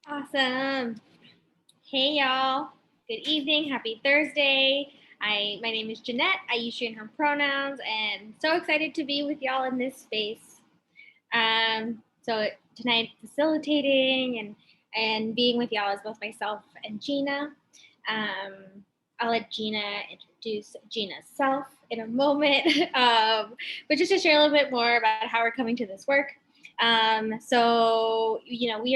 Awesome. Hey y'all. Good evening. Happy Thursday. My name is Jeanette. I use she and her pronouns and so excited to be with y'all in this space. So tonight facilitating and being with y'all is both myself and Gina. I'll let Gina introduce Gina's self in a moment, but just to share a little bit more about how we're coming to this work. We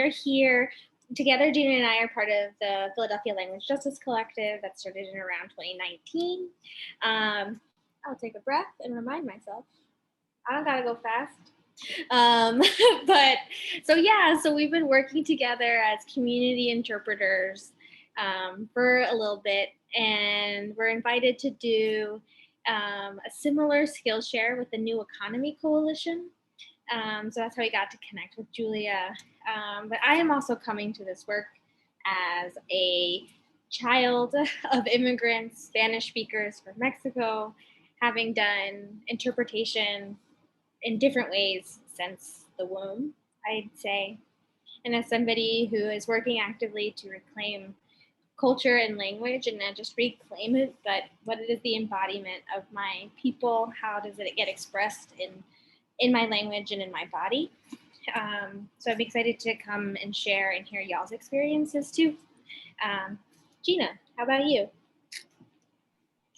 are here together. Gina and I are part of the Philadelphia Language Justice Collective that started in around 2019. I'll take a breath and remind myself I don't gotta go fast. Um, so we've been working together as community interpreters for a little bit, and we're invited to do a similar skill share with the New Economy Coalition. So that's how we got to connect with Julia. But I am also coming to this work as a child of immigrants, Spanish speakers from Mexico, having done interpretation in different ways since the womb, I'd say. And as somebody who is working actively to reclaim culture and language, and not just reclaim it, but what is the embodiment of my people? How does it get expressed in my language and in my body? So I'm excited to come and share and hear y'all's experiences too. Gina, how about you?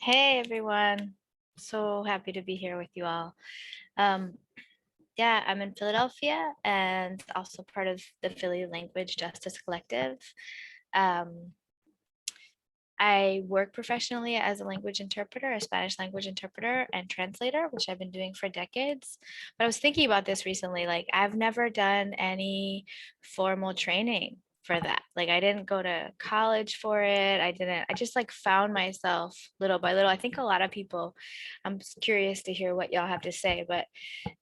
Hey everyone, so happy to be here with you all. Yeah, I'm in Philadelphia and also part of the Philly Language Justice Collective. I work professionally as a language interpreter, a Spanish language interpreter and translator, which I've been doing for decades. But I was thinking about this recently, like I've never done any formal training for that. Like I didn't go to college for it. I just like found myself little by little. I think a lot of people, I'm curious to hear what y'all have to say, but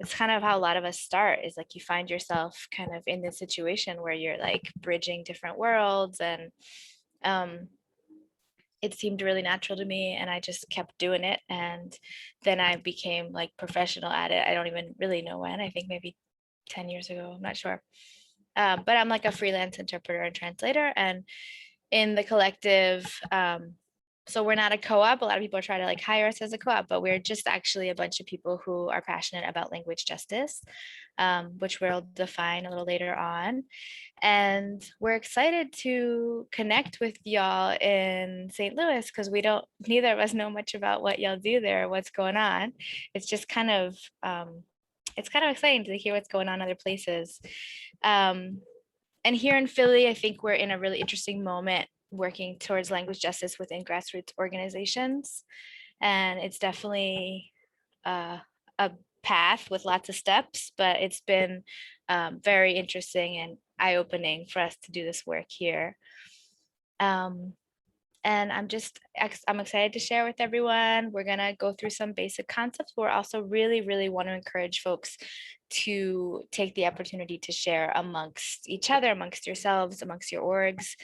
it's kind of how a lot of us start is like you find yourself kind of in this situation where you're like bridging different worlds and it seemed really natural to me and I just kept doing it. And then I became like professional at it. I don't even really know when, I think maybe 10 years ago, I'm not sure. But I'm like a freelance interpreter and translator. And in the collective, so we're not a co-op. A lot of people try to like hire us as a co-op, but we're just actually a bunch of people who are passionate about language justice, which we'll define a little later on. And we're excited to connect with y'all in St. Louis because neither of us know much about what y'all do there, what's going on. It's just it's kind of exciting to hear what's going on in other places. And here in Philly, I think we're in a really interesting moment working towards language justice within grassroots organizations. And it's definitely a path with lots of steps, but it's been very interesting and eye-opening for us to do this work here. And I'm excited to share with everyone. We're gonna go through some basic concepts. But we're also really, really want to encourage folks to take the opportunity to share amongst each other, amongst yourselves, amongst your orgs.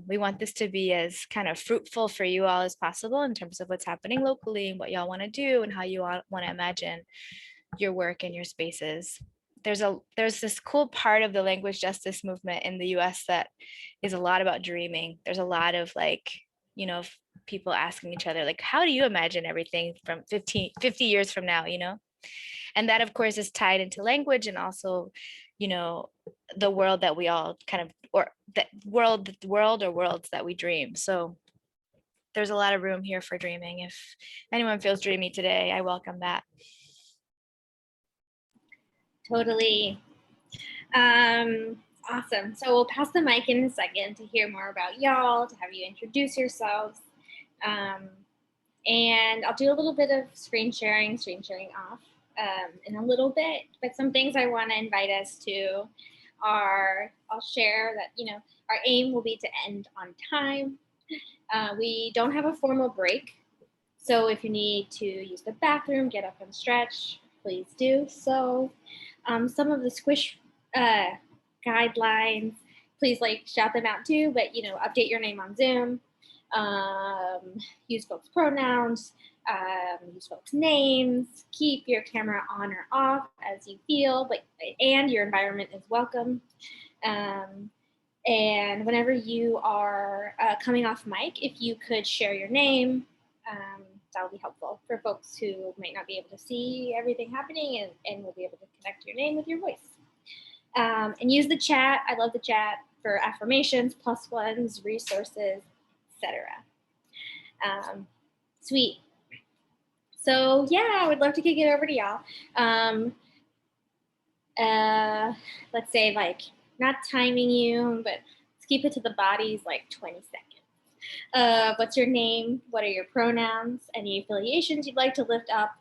We want this to be as kind of fruitful for you all as possible in terms of what's happening locally and what y'all want to do and how you want to imagine your work and your spaces. There's this cool part of the language justice movement in the US that is a lot about dreaming. There's a lot of like, people asking each other, like, how do you imagine everything from 50 years from now, And that, of course, is tied into language and also, the world that we all kind of, or the world or worlds that we dream. So there's a lot of room here for dreaming. If anyone feels dreamy today, I welcome that. Totally. Awesome. So we'll pass the mic in a second to hear more about y'all, to have you introduce yourselves. And I'll do a little bit of screen sharing off in a little bit. But some things I want to invite us to are, I'll share that, our aim will be to end on time. We don't have a formal break. So if you need to use the bathroom, get up and stretch, please do so. Some of the squish guidelines, please shout them out too, but update your name on Zoom, use folks' pronouns, use folks' names, keep your camera on or off as you feel, and your environment is welcome. And whenever you are coming off mic, if you could share your name, that would be helpful for folks who might not be able to see everything happening, and will be able to connect your name with your voice. And use the chat. I love the chat for affirmations, plus ones, resources, etc. Sweet. So yeah, I would love to kick it over to y'all. Let's say, like, not timing you, but let's keep it to the bodies, like 20 seconds. What's your name? What are your pronouns? Any affiliations you'd like to lift up?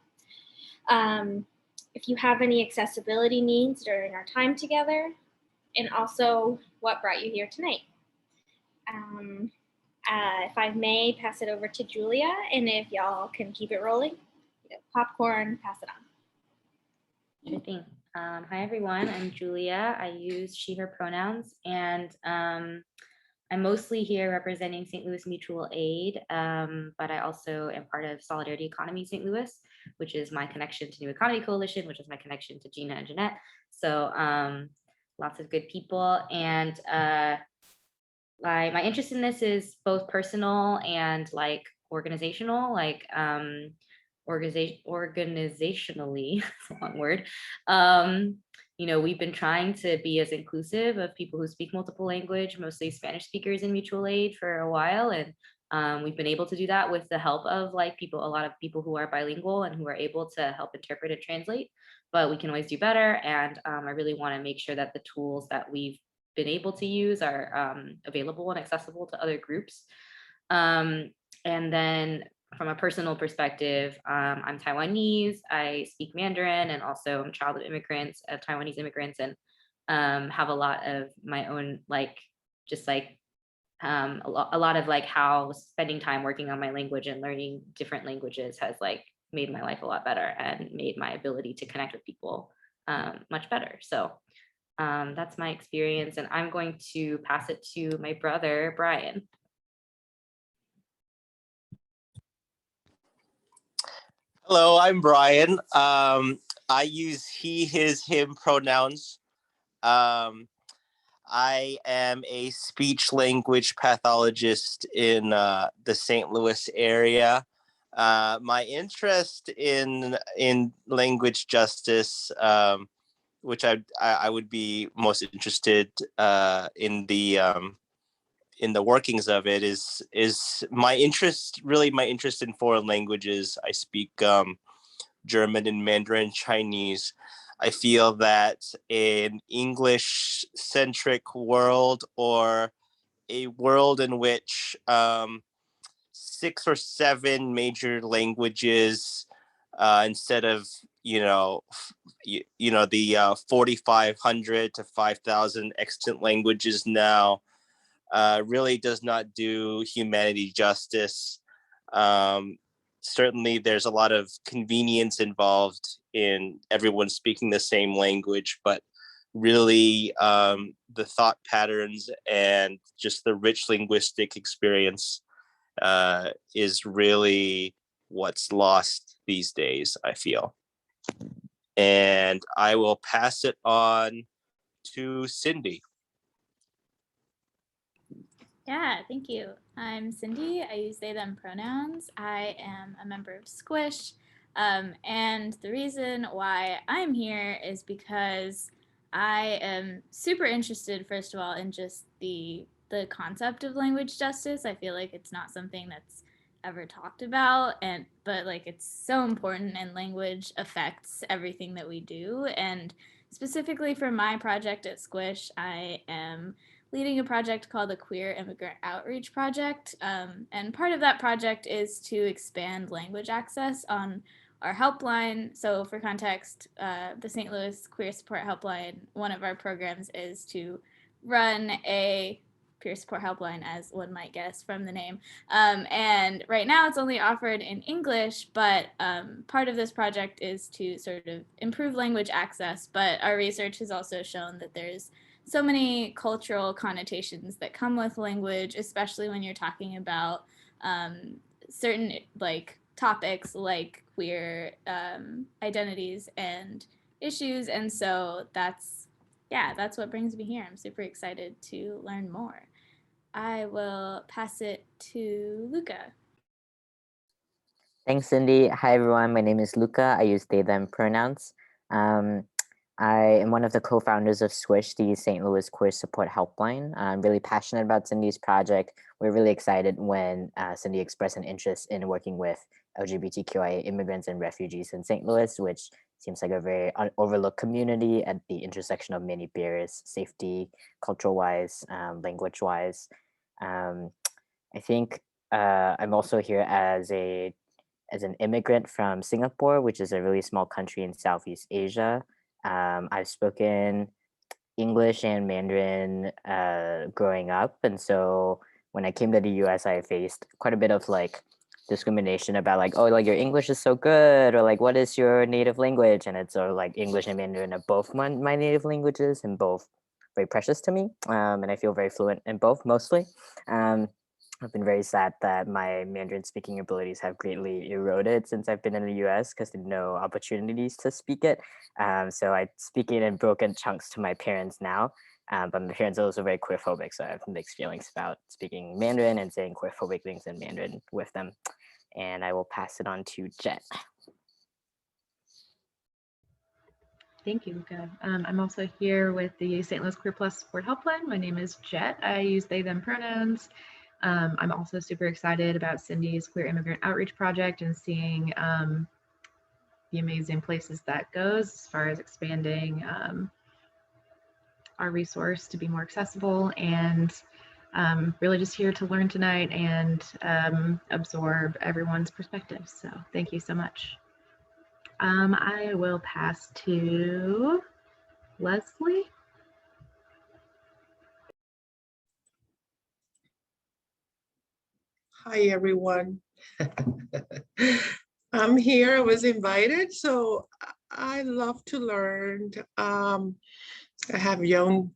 If you have any accessibility needs during our time together, and also what brought you here tonight. If I may pass it over to Julia, and if y'all can keep it rolling, popcorn, pass it on. Sure thing. Hi, everyone. I'm Julia. I use she, her pronouns, and I'm mostly here representing St. Louis Mutual Aid, but I also am part of Solidarity Economy St. Louis, which is my connection to New Economy Coalition, which is my connection to Gina and Jeanette. So lots of good people. And my interest in this is both personal and like organizational, like organizationally, it's a long word. You know, we've been trying to be as inclusive of people who speak multiple language, mostly Spanish speakers in mutual aid for a while. And we've been able to do that with the help of like a lot of people who are bilingual and who are able to help interpret and translate, but we can always do better. And I really want to make sure that the tools that we've been able to use are available and accessible to other groups. And then from a personal perspective, I'm Taiwanese, I speak Mandarin, and also I'm a child of immigrants, of Taiwanese immigrants, and have a lot of my own, like, just like a lot of like how spending time working on my language and learning different languages has like made my life a lot better and made my ability to connect with people much better. So that's my experience, and I'm going to pass it to my brother, Brian. Hello, I'm Brian. I use he, his, him pronouns. I am a speech language pathologist in the St. Louis area. My interest in language justice, which I would be most interested in the workings of it, is my interest in foreign languages. I speak German and Mandarin Chinese. I feel that an English-centric world, or a world in which 6 or 7 major languages instead of the 4,500 to 5,000 extant languages now really does not do humanity justice. Certainly there's a lot of convenience involved in everyone speaking the same language, but really the thought patterns and just the rich linguistic experience is really what's lost these days, I feel. And I will pass it on to Cindy. Yeah, thank you. I'm Cindy. I use they, them pronouns. I am a member of SQSH. And the reason why I'm here is because I am super interested, first of all, in just the concept of language justice. I feel like it's not something that's ever talked about, but like it's so important, and language affects everything that we do. And specifically for my project at SQSH, I am leading a project called the Queer Immigrant Outreach Project. And part of that project is to expand language access on our helpline. So for context, the St. Louis Queer Support Helpline, one of our programs is to run a peer support helpline, as one might guess from the name. And right now it's only offered in English, but part of this project is to sort of improve language access. But our research has also shown that there's so many cultural connotations that come with language, especially when you're talking about certain like topics like queer identities and issues. And so that's yeah, that's what brings me here. I'm super excited to learn more. I will pass it to Luca. Thanks, Cindy. Hi, everyone. My name is Luca. I use they, them pronouns. Um, I am one of the co-founders of SQSH, the St. Louis Queer Support Helpline. I'm really passionate about Cindy's project. We're really excited when Cindy expressed an interest in working with LGBTQIA immigrants and refugees in St. Louis, which seems like a very overlooked community at the intersection of many barriers, safety, cultural-wise, language-wise. I think I'm also here as an immigrant from Singapore, which is a really small country in Southeast Asia. I've spoken English and Mandarin growing up. And so when I came to the US, I faced quite a bit of like discrimination about like, oh, like your English is so good, or like, what is your native language? And it's sort of like English and Mandarin are both my native languages and both very precious to me. And I feel very fluent in both mostly. I've been very sad that my Mandarin speaking abilities have greatly eroded since I've been in the US because there are no opportunities to speak it. So I speak it in broken chunks to my parents now. But my parents are also very queerphobic, so I have mixed feelings about speaking Mandarin and saying queerphobic things in Mandarin with them. And I will pass it on to Jet. Thank you, Luca. I'm also here with the St. Louis Queer Plus Support Helpline. My name is Jet. I use they, them pronouns. I'm also super excited about Cindy's Queer Immigrant Outreach Project and seeing the amazing places that goes as far as expanding our resource to be more accessible, and really just here to learn tonight and absorb everyone's perspectives. So thank you so much. I will pass to Leslie. Hi, everyone. I'm here. I was invited, so I love to learn. I have young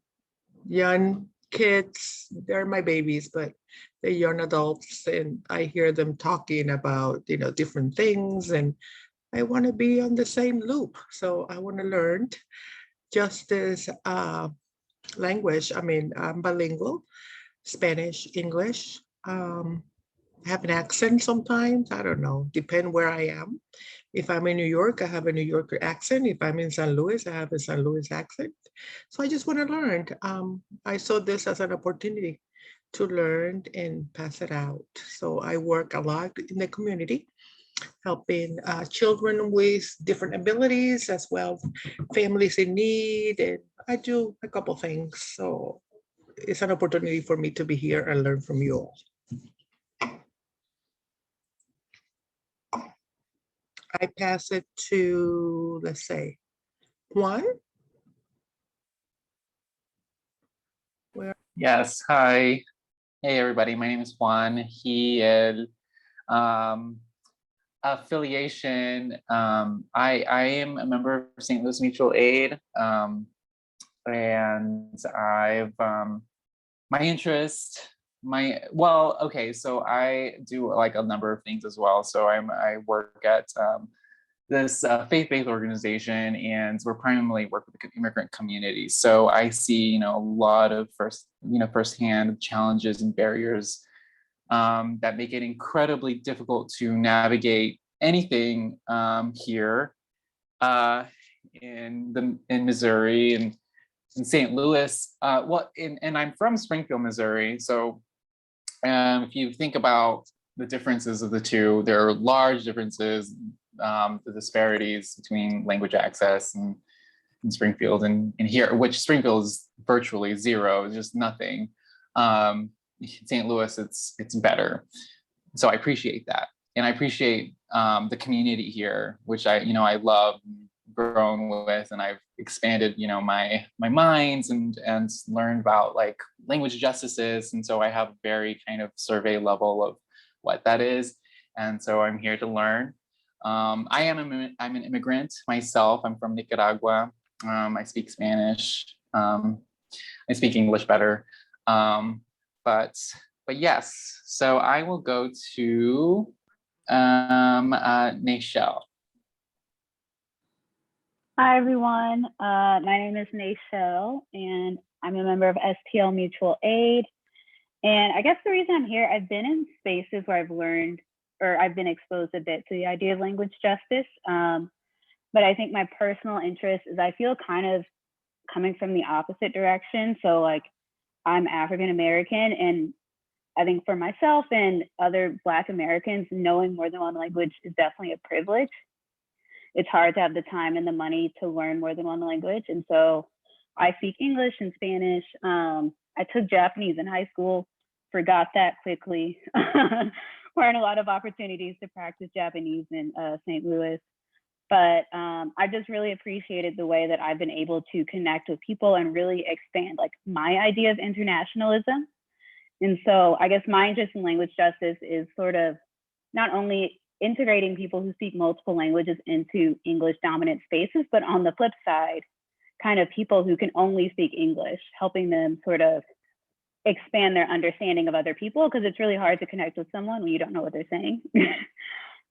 kids. They're my babies, but they're young adults, and I hear them talking about different things, and I want to be on the same loop. So I want to learn just as language. I mean, I'm bilingual, Spanish, English. Have an accent sometimes. I don't know, depend where I am. If I'm in New York, I have a New Yorker accent. If I'm in San Luis, I have a San Luis accent. So I just want to learn. I saw this as an opportunity to learn and pass it out. So I work a lot in the community, helping children with different abilities as well, families in need, and I do a couple things. So it's an opportunity for me to be here and learn from you all. I pass it to, let's say, Juan. Yes, hi. Hey, everybody. My name is Juan. He affiliation. I am a member of St. Louis Mutual Aid, and I've my interest. Okay. So I do like a number of things as well. So I work at this faith-based organization, and we're primarily work with the immigrant community. So I see, a lot of firsthand challenges and barriers that make it incredibly difficult to navigate anything here in Missouri and in St. Louis. And I'm from Springfield, Missouri. So if you think about the differences of the two, there are large differences. The disparities between language access in Springfield and here, which Springfield is virtually zero, it's just nothing. St. Louis, it's better. So I appreciate that. And I appreciate the community here, which I love grown with, and I've expanded, my minds and learned about like language justices. And so I have a very kind of survey level of what that is. And so I'm here to learn. I'm an immigrant myself. I'm from Nicaragua. I speak Spanish. I speak English better. But yes, so I will go to Nichelle. Hi, everyone. My name is Nachelle, and I'm a member of STL Mutual Aid. And I guess the reason I'm here, I've been in spaces where I've learned, or I've been exposed a bit to the idea of language justice. But I think my personal interest is I feel kind of coming from the opposite direction. So like I'm African American, and I think for myself and other Black Americans, knowing more than one language is definitely a privilege. It's hard to have the time and the money to learn more than one language. And so I speak English and Spanish. I took Japanese in high school, forgot that quickly. Weren't a lot of opportunities to practice Japanese in St. Louis. But I just really appreciated the way that I've been able to connect with people and really expand like my idea of internationalism. And so I guess my interest in language justice is sort of not only integrating people who speak multiple languages into English dominant spaces, but on the flip side, kind of people who can only speak English, helping them sort of expand their understanding of other people, because it's really hard to connect with someone when you don't know what they're saying.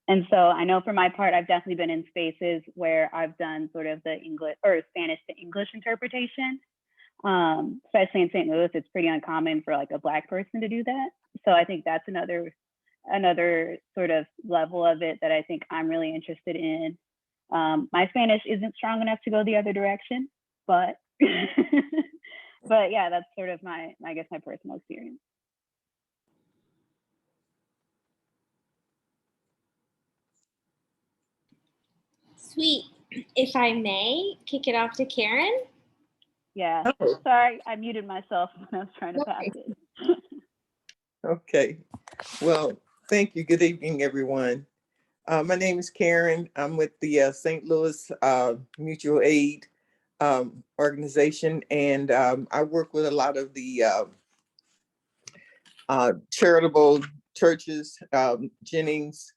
And so I know for my part, I've definitely been in spaces where I've done sort of the English or Spanish to English interpretation. Especially in St. Louis, it's pretty uncommon for like a Black person to do that. So I think that's another sort of level of it that I think I'm really interested in. My Spanish isn't strong enough to go the other direction, but but yeah, that's sort of my personal experience. Sweet. If I may, kick it off to Karen. Yeah, sorry, I muted myself when I was trying to pass it. Okay, well, thank you. Good evening, everyone. My name is Karen. I'm with the St. Louis Mutual Aid organization, and I work with a lot of the charitable churches, Jennings,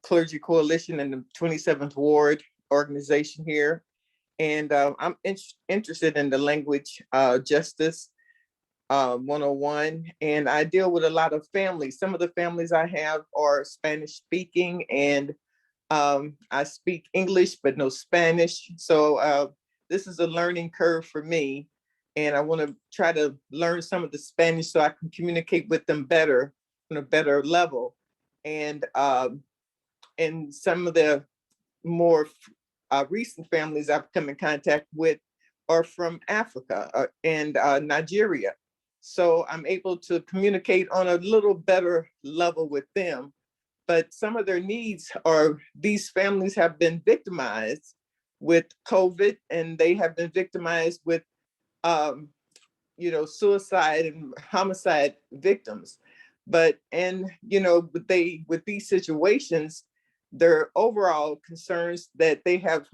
Clergy Coalition, and the 27th Ward organization here. And I'm interested in the language justice 101, and I deal with a lot of families. Some of the families I have are Spanish speaking, and I speak English but no Spanish. So this is a learning curve for me, and I want to try to learn some of the Spanish so I can communicate with them better on a better level. And some of the more recent families I've come in contact with are from Africa and Nigeria. So I'm able to communicate on a little better level with them. But some of their needs are, these families have been victimized with COVID, and they have been victimized with, suicide and homicide victims. But, with these situations, their overall concerns that they have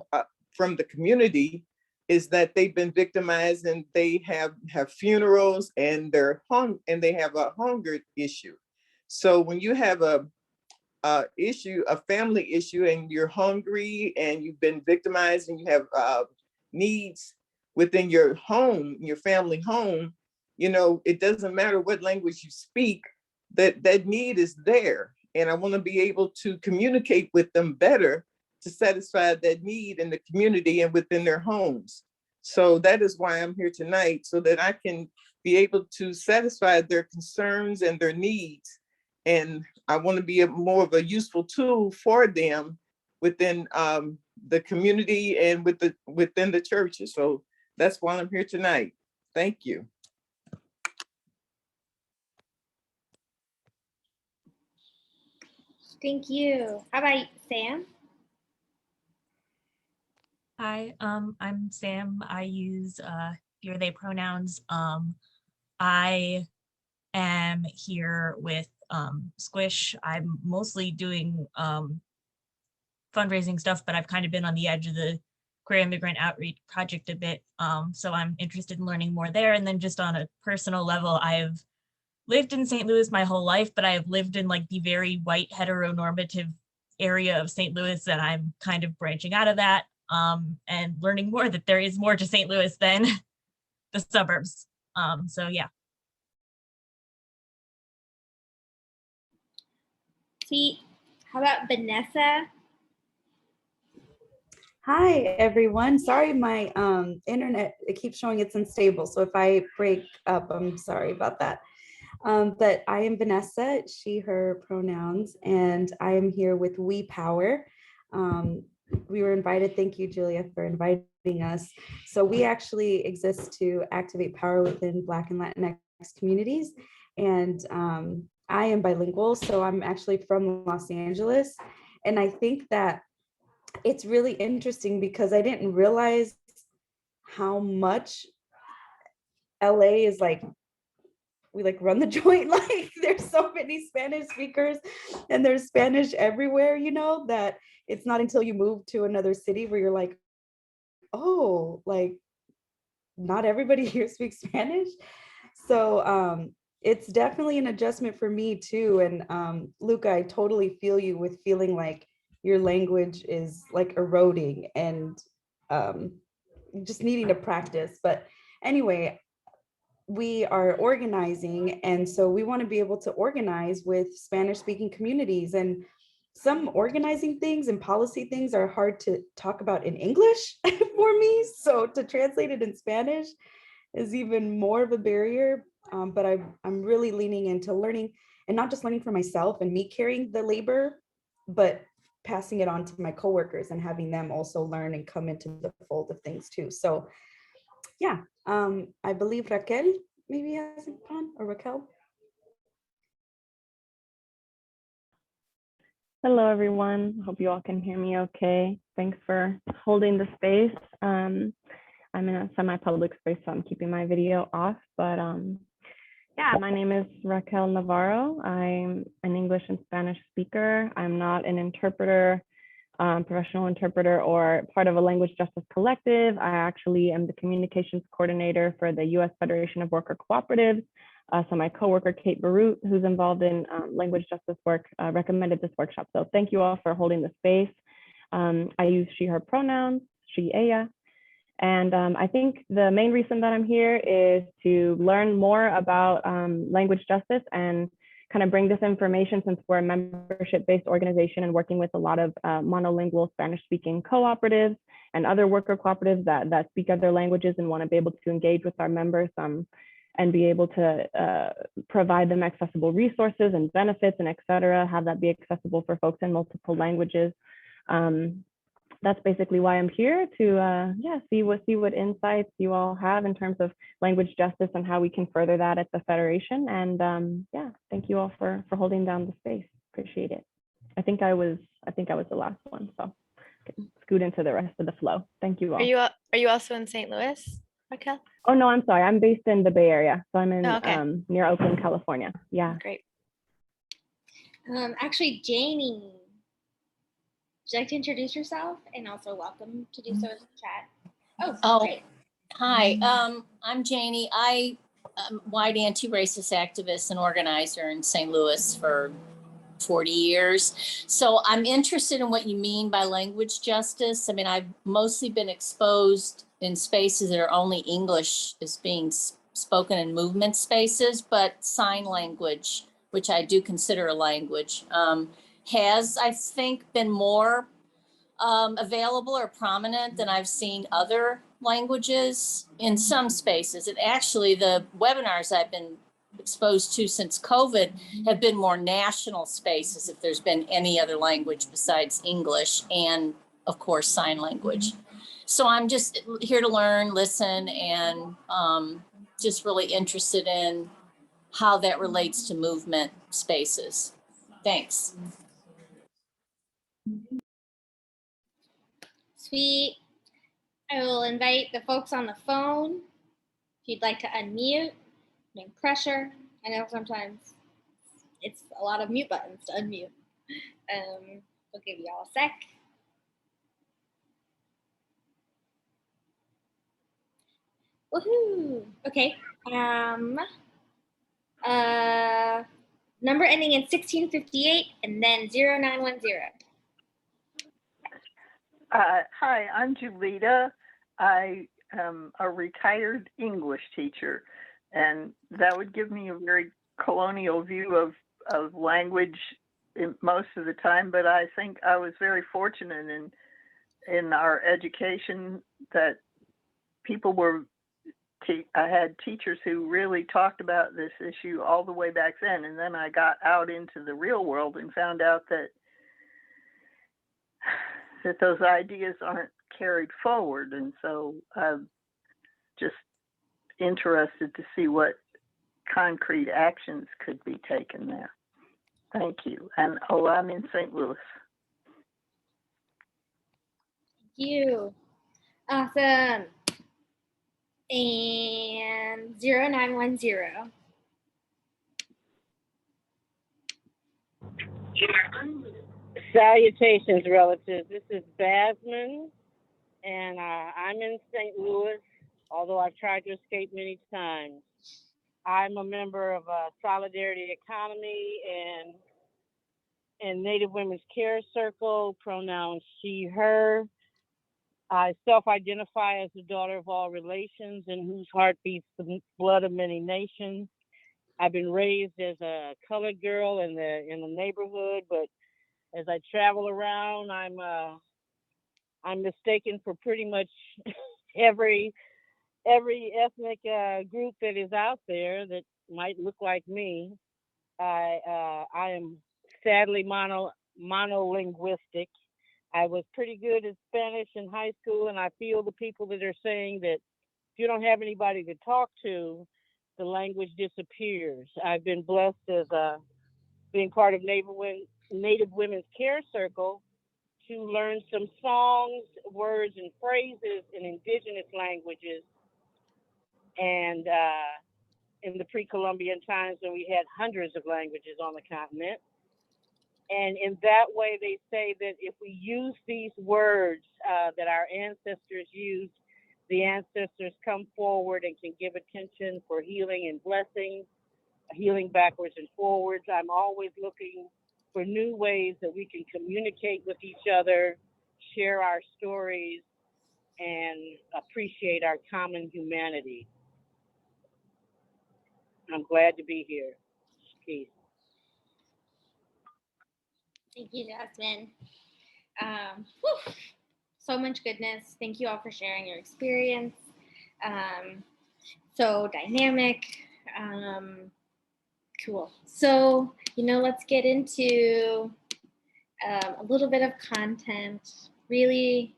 from the community is that they've been victimized, and they have funerals, and they have a hunger issue. So when you have a family issue, and you're hungry, and you've been victimized, and you have needs within your home, your family home, it doesn't matter what language you speak, that need is there. And I want to be able to communicate with them better to satisfy that need in the community and within their homes. So that is why I'm here tonight, so that I can be able to satisfy their concerns and their needs. And I want to be more of a useful tool for them within the community and within the churches. So that's why I'm here tonight. Thank you. Thank you. How about Sam? Hi, I'm Sam. I use he or they pronouns. I am here with Squish. I'm mostly doing fundraising stuff, but I've kind of been on the edge of the queer immigrant outreach project a bit. So I'm interested in learning more there. And then just on a personal level, I've lived in St. Louis my whole life, but I have lived in like the very white heteronormative area of St. Louis, and I'm kind of branching out of that and learning more that there is more to St. Louis than the suburbs. So yeah. Sweet. How about Vanessa? Hi, everyone. Sorry, my internet, it keeps showing it's unstable. So if I break up, I'm sorry about that. But I am Vanessa, she, her pronouns, and I am here with We Power. We were invited, thank you, Julia, for inviting us. So we actually exist to activate power within Black and Latinx communities. And I am bilingual, so I'm actually from Los Angeles. And I think that it's really interesting because I didn't realize how much LA is like, we like run the joint. Like there's so many Spanish speakers and there's Spanish everywhere, you know, that it's not until you move to another city where you're like, oh, like not everybody here speaks Spanish. So it's definitely an adjustment for me too. And Luca, I totally feel you with feeling like your language is like eroding and just needing to practice. But anyway, we are organizing, and so we want to be able to organize with Spanish speaking communities, and some organizing things and policy things are hard to talk about in English for me, so to translate it in Spanish is even more of a barrier. But I'm really leaning into learning, and not just learning for myself and me carrying the labor, but passing it on to my coworkers and having them also learn and come into the fold of things too. So yeah, I believe Raquel maybe hasn't gone, or Raquel. Hello, everyone. Hope you all can hear me okay. Thanks for holding the space. I'm in a semi-public space, so I'm keeping my video off. But yeah, my name is Raquel Navarro. I'm an English and Spanish speaker. I'm not an interpreter, professional interpreter, or part of a language justice collective. I actually am the communications coordinator for the U.S. Federation of Worker Cooperatives. So my coworker, Kate Barut, who's involved in language justice work, recommended this workshop. So thank you all for holding the space. I use she, her pronouns, she, ella. And I think the main reason that I'm here is to learn more about language justice and kind of bring this information, since we're a membership-based organization and working with a lot of monolingual Spanish-speaking cooperatives and other worker cooperatives that speak other languages and want to be able to engage with our members and be able to provide them accessible resources and benefits and et cetera, have that be accessible for folks in multiple languages. That's basically why I'm here, to see what insights you all have in terms of language justice and how we can further that at the Federation. And yeah, thank you all for holding down the space. Appreciate it. I think I was the last one, so I can scoot into the rest of the flow. Thank you all. Are you also in St. Louis, Raquel? Oh no, I'm sorry. I'm based in the Bay Area, so I'm in okay. Near Oakland, California. Yeah. Great. Actually, Janie, would you like to introduce yourself, and also welcome to do so in the chat? Oh, great. Hi, I'm Janie. I'm a wide anti-racist activist and organizer in St. Louis for 40 years. So I'm interested in what you mean by language justice. I mean, I've mostly been exposed in spaces that are only English is being spoken in movement spaces, but sign language, which I do consider a language, has, I think, been more available or prominent than I've seen other languages in some spaces. And actually the webinars I've been exposed to since COVID have been more national spaces, if there's been any other language besides English and of course sign language. So I'm just here to learn, listen, and just really interested in how that relates to movement spaces. Thanks. Sweet. I will invite the folks on the phone. If you'd like to unmute, no pressure. I know sometimes it's a lot of mute buttons to unmute. We'll give you all a sec. Woohoo! Okay. Number ending in 1658 and then 0910. Hi, I'm Julita. I am a retired English teacher, and that would give me a very colonial view of language most of the time, but I think I was very fortunate in our education that people were, I had teachers who really talked about this issue all the way back then. And then I got out into the real world and found out that those ideas aren't carried forward. And so I'm just interested to see what concrete actions could be taken there. Thank you. And I'm in St. Louis. Thank you. Awesome. And 0910. Salutations, relatives. This is Basman, and I'm in St. Louis, although I've tried to escape many times. I'm a member of Solidarity Economy and Native Women's Care Circle, pronouns she, her. I self-identify as the daughter of all relations in whose heart beats the blood of many nations. I've been raised as a colored girl in the neighborhood, but as I travel around, I'm mistaken for pretty much every ethnic group that is out there that might look like me. I am sadly monolinguistic. I was pretty good at Spanish in high school, and I feel the people that are saying that if you don't have anybody to talk to, the language disappears. I've been blessed as being part of Native Women's Care Circle to learn some songs, words, and phrases in indigenous languages. And in the pre-Columbian times when we had hundreds of languages on the continent. And in that way, they say that if we use these words that our ancestors used, the ancestors come forward and can give attention for healing and blessing, healing backwards and forwards. I'm always looking for new ways that we can communicate with each other, share our stories, and appreciate our common humanity. I'm glad to be here. Peace. Thank you, Jasmine. So much goodness. Thank you all for sharing your experience. So dynamic. Cool. So, let's get into a little bit of content, really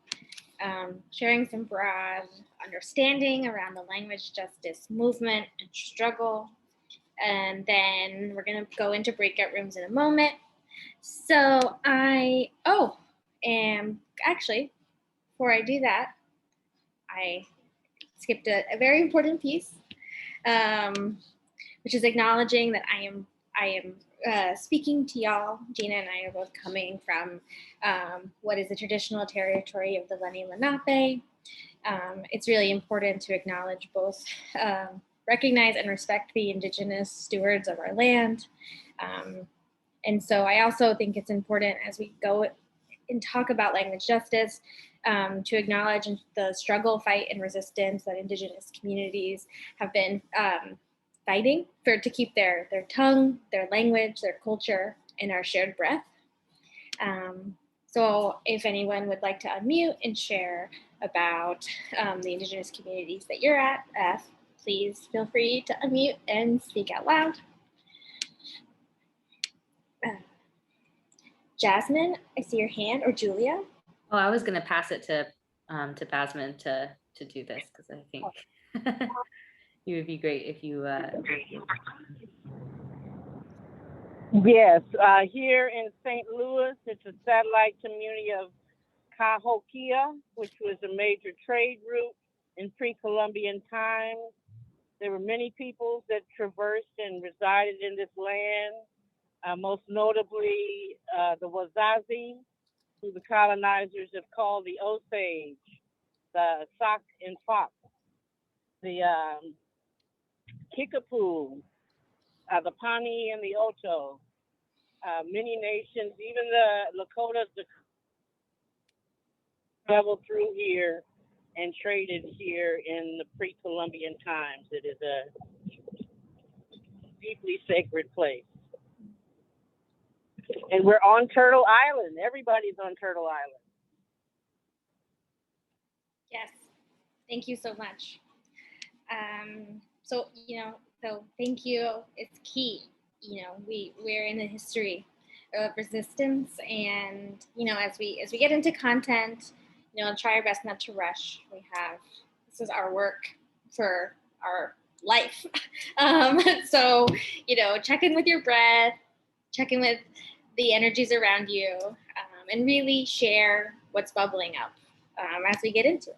sharing some broad understanding around the language justice movement and struggle. And then we're going to go into breakout rooms in a moment. So actually, before I do that, I skipped a very important piece, which is acknowledging that I am speaking to y'all. Gina and I are both coming from what is the traditional territory of the Lenni Lenape. It's really important to acknowledge both, recognize and respect the indigenous stewards of our land. And so I also think it's important as we go and talk about language justice to acknowledge the struggle, fight, and resistance that indigenous communities have been fighting to keep their tongue, their language, their culture, and our shared breath. So if anyone would like to unmute and share about the indigenous communities that you're at, please feel free to unmute and speak out loud. Jasmine, I see your hand, or Julia. Oh, I was gonna pass it to Basman to do this because I think it would be great if you. Yes, here in St. Louis, it's a satellite community of Cahokia, which was a major trade route in pre-Columbian times. There were many peoples that traversed and resided in this land, most notably the Wazazi, who the colonizers have called the Osage, the Sac and Fox, the Kickapoo, the Pawnee and the Oto, many nations, even the Lakotas traveled through here and traded here in the pre-Columbian times. It is a deeply sacred place. And we're on Turtle Island. Everybody's on Turtle Island. Yes, thank you so much. So thank you. It's key. We're in a history of resistance, and as we get into content, try our best not to rush. This is our work for our life. So check in with your breath, check in with the energies around you, and really share what's bubbling up as we get into it.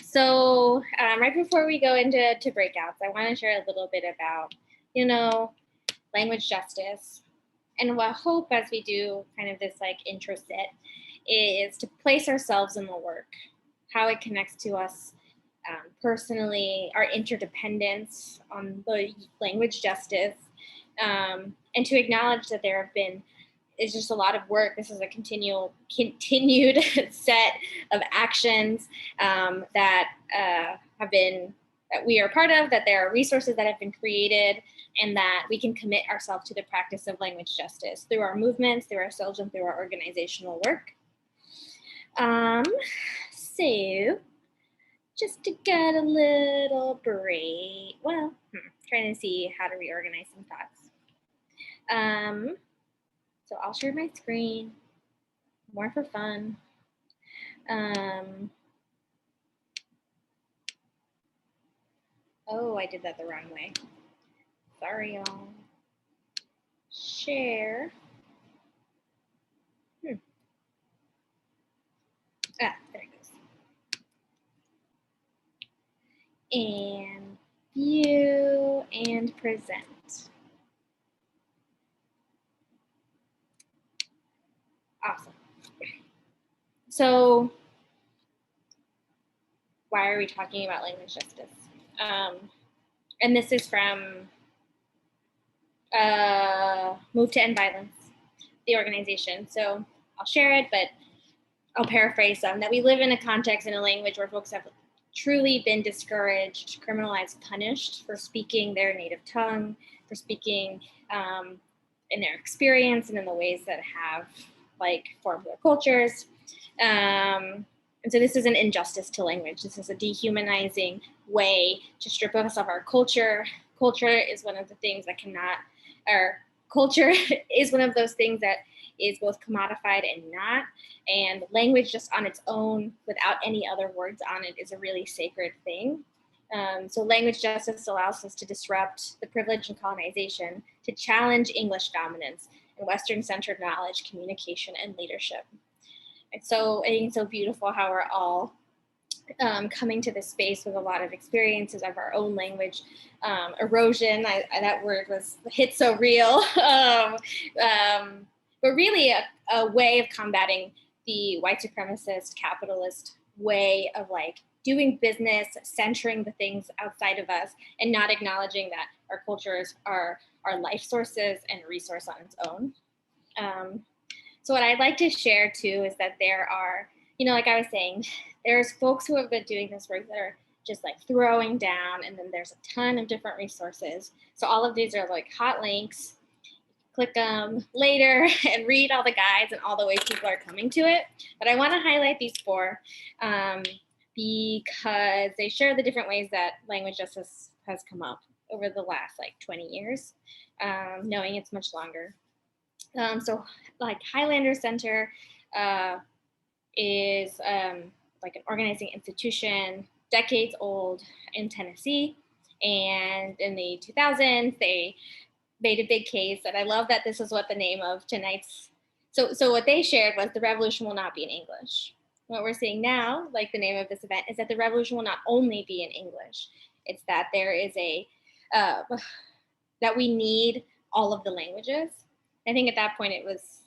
So right before we go into breakouts, I want to share a little bit about, language justice. And what I hope as we do kind of this like intro set is to place ourselves in the work, how it connects to us personally, our interdependence on the language justice, and to acknowledge that it's just a lot of work. This is a continued set of actions that we are part of, that there are resources that have been created, and that we can commit ourselves to the practice of language justice through our movements, through ourselves, and through our organizational work. So just to get a little break, trying to see how to reorganize some thoughts. So I'll share my screen, more for fun. Oh, I did that the wrong way. Sorry, y'all. Share. There it goes. And view and present. Awesome. So why are we talking about language justice? And this is from Move to End Violence, the organization. So I'll share it, but I'll paraphrase some, that we live in a context, in a language where folks have truly been discouraged, criminalized, punished for speaking their native tongue, for speaking in their experience and in the ways that have formed their cultures. And so this is an injustice to language. This is a dehumanizing way to strip us of our culture. Culture is one of the things that culture is one of those things that is both commodified and not. And language just on its own, without any other words on it, is a really sacred thing. So language justice allows us to disrupt the privilege and colonization, to challenge English dominance and Western-centered knowledge, communication, and leadership. And so I think it's so beautiful how we're all coming to this space with a lot of experiences of our own language erosion. That word hit so real. But really a way of combating the white supremacist capitalist way of doing business, centering the things outside of us, and not acknowledging that our cultures are our life sources and a resource on its own. So what I'd like to share too is that there are, like I was saying, there's folks who have been doing this work that are just throwing down, and then there's a ton of different resources. So all of these are hot links. Click them later and read all the guides and all the ways people are coming to it. But I want to highlight these 4 because they share the different ways that language justice has come up over the last 20 years, knowing it's much longer. So Highlander Center is an organizing institution, decades old in Tennessee. And in the 2000s, they made a big case. And I love that this is what the name of tonight's, so what they shared was the revolution will not be in English. What we're seeing now, the name of this event, is that the revolution will not only be in English. It's that there is that we need all of the languages. I think at that point it was,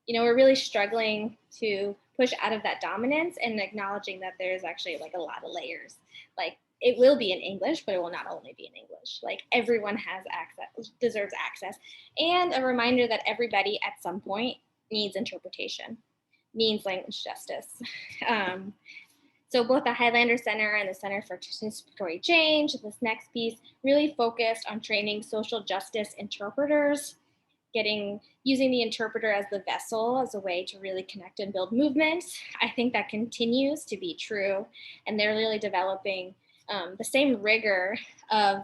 we're really struggling to push out of that dominance and acknowledging that there's actually a lot of layers. It will be in English, but it will not only be in English. Everyone has access, deserves access. And a reminder that everybody at some point needs interpretation, needs language justice. So both the Highlander Center and the Center for Participatory Change, this next piece, really focused on training social justice interpreters, using the interpreter as the vessel, as a way to really connect and build movement. I think that continues to be true, and they're really developing the same rigor of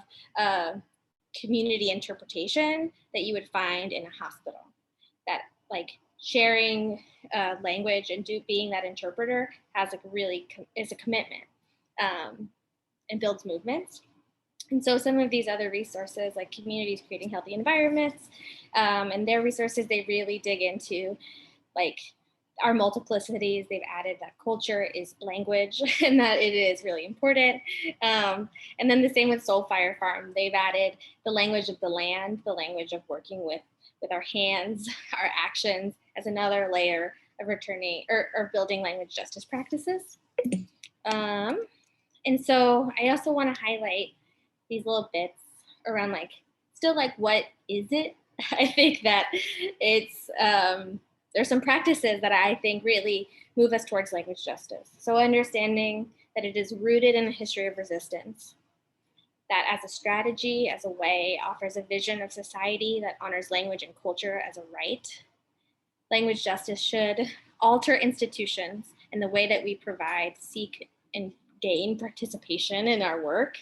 community interpretation that you would find in a hospital. That like sharing language and being that interpreter has is a commitment and builds movements. And so some of these other resources, like Communities Creating Healthy Environments, and their resources, they really dig into like our multiplicities. They've added that culture is language and that it is really important. And then the same with Soul Fire Farm. They've added the language of the land, the language of working with our hands, our actions, as another layer of returning or building language justice practices. And so I also want to highlight these little bits around still what is it? I think that it's, there's some practices that I think really move us towards language justice. So understanding that it is rooted in a history of resistance, that as a strategy, as a way, offers a vision of society that honors language and culture as a right. Language justice should alter institutions and the way that we provide, seek, and gain participation in our work.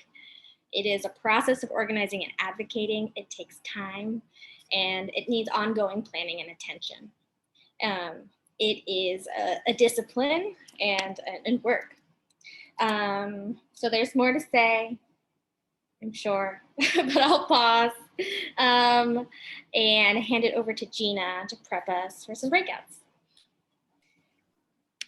It is a process of organizing and advocating. It takes time, and it needs ongoing planning and attention. It is a discipline and work. So there's more to say, I'm sure, but I'll pause and hand it over to Gina to prep us for some breakouts.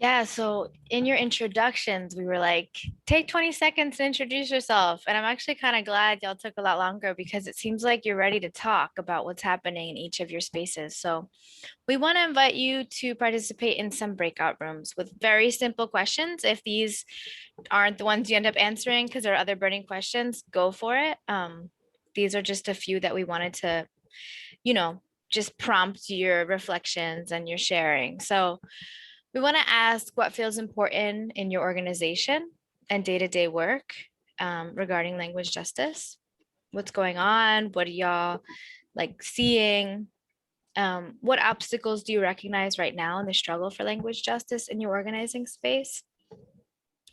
Yeah, so in your introductions, we were like, take 20 seconds to introduce yourself. And I'm actually kind of glad y'all took a lot longer, because it seems like you're ready to talk about what's happening in each of your spaces. So we want to invite you to participate in some breakout rooms with very simple questions. If these aren't the ones you end up answering because there are other burning questions, go for it. These are just a few that we wanted to, just prompt your reflections and your sharing. So we want to ask what feels important in your organization and day-to-day work regarding language justice. What's going on? What are y'all seeing? What obstacles do you recognize right now in the struggle for language justice in your organizing space?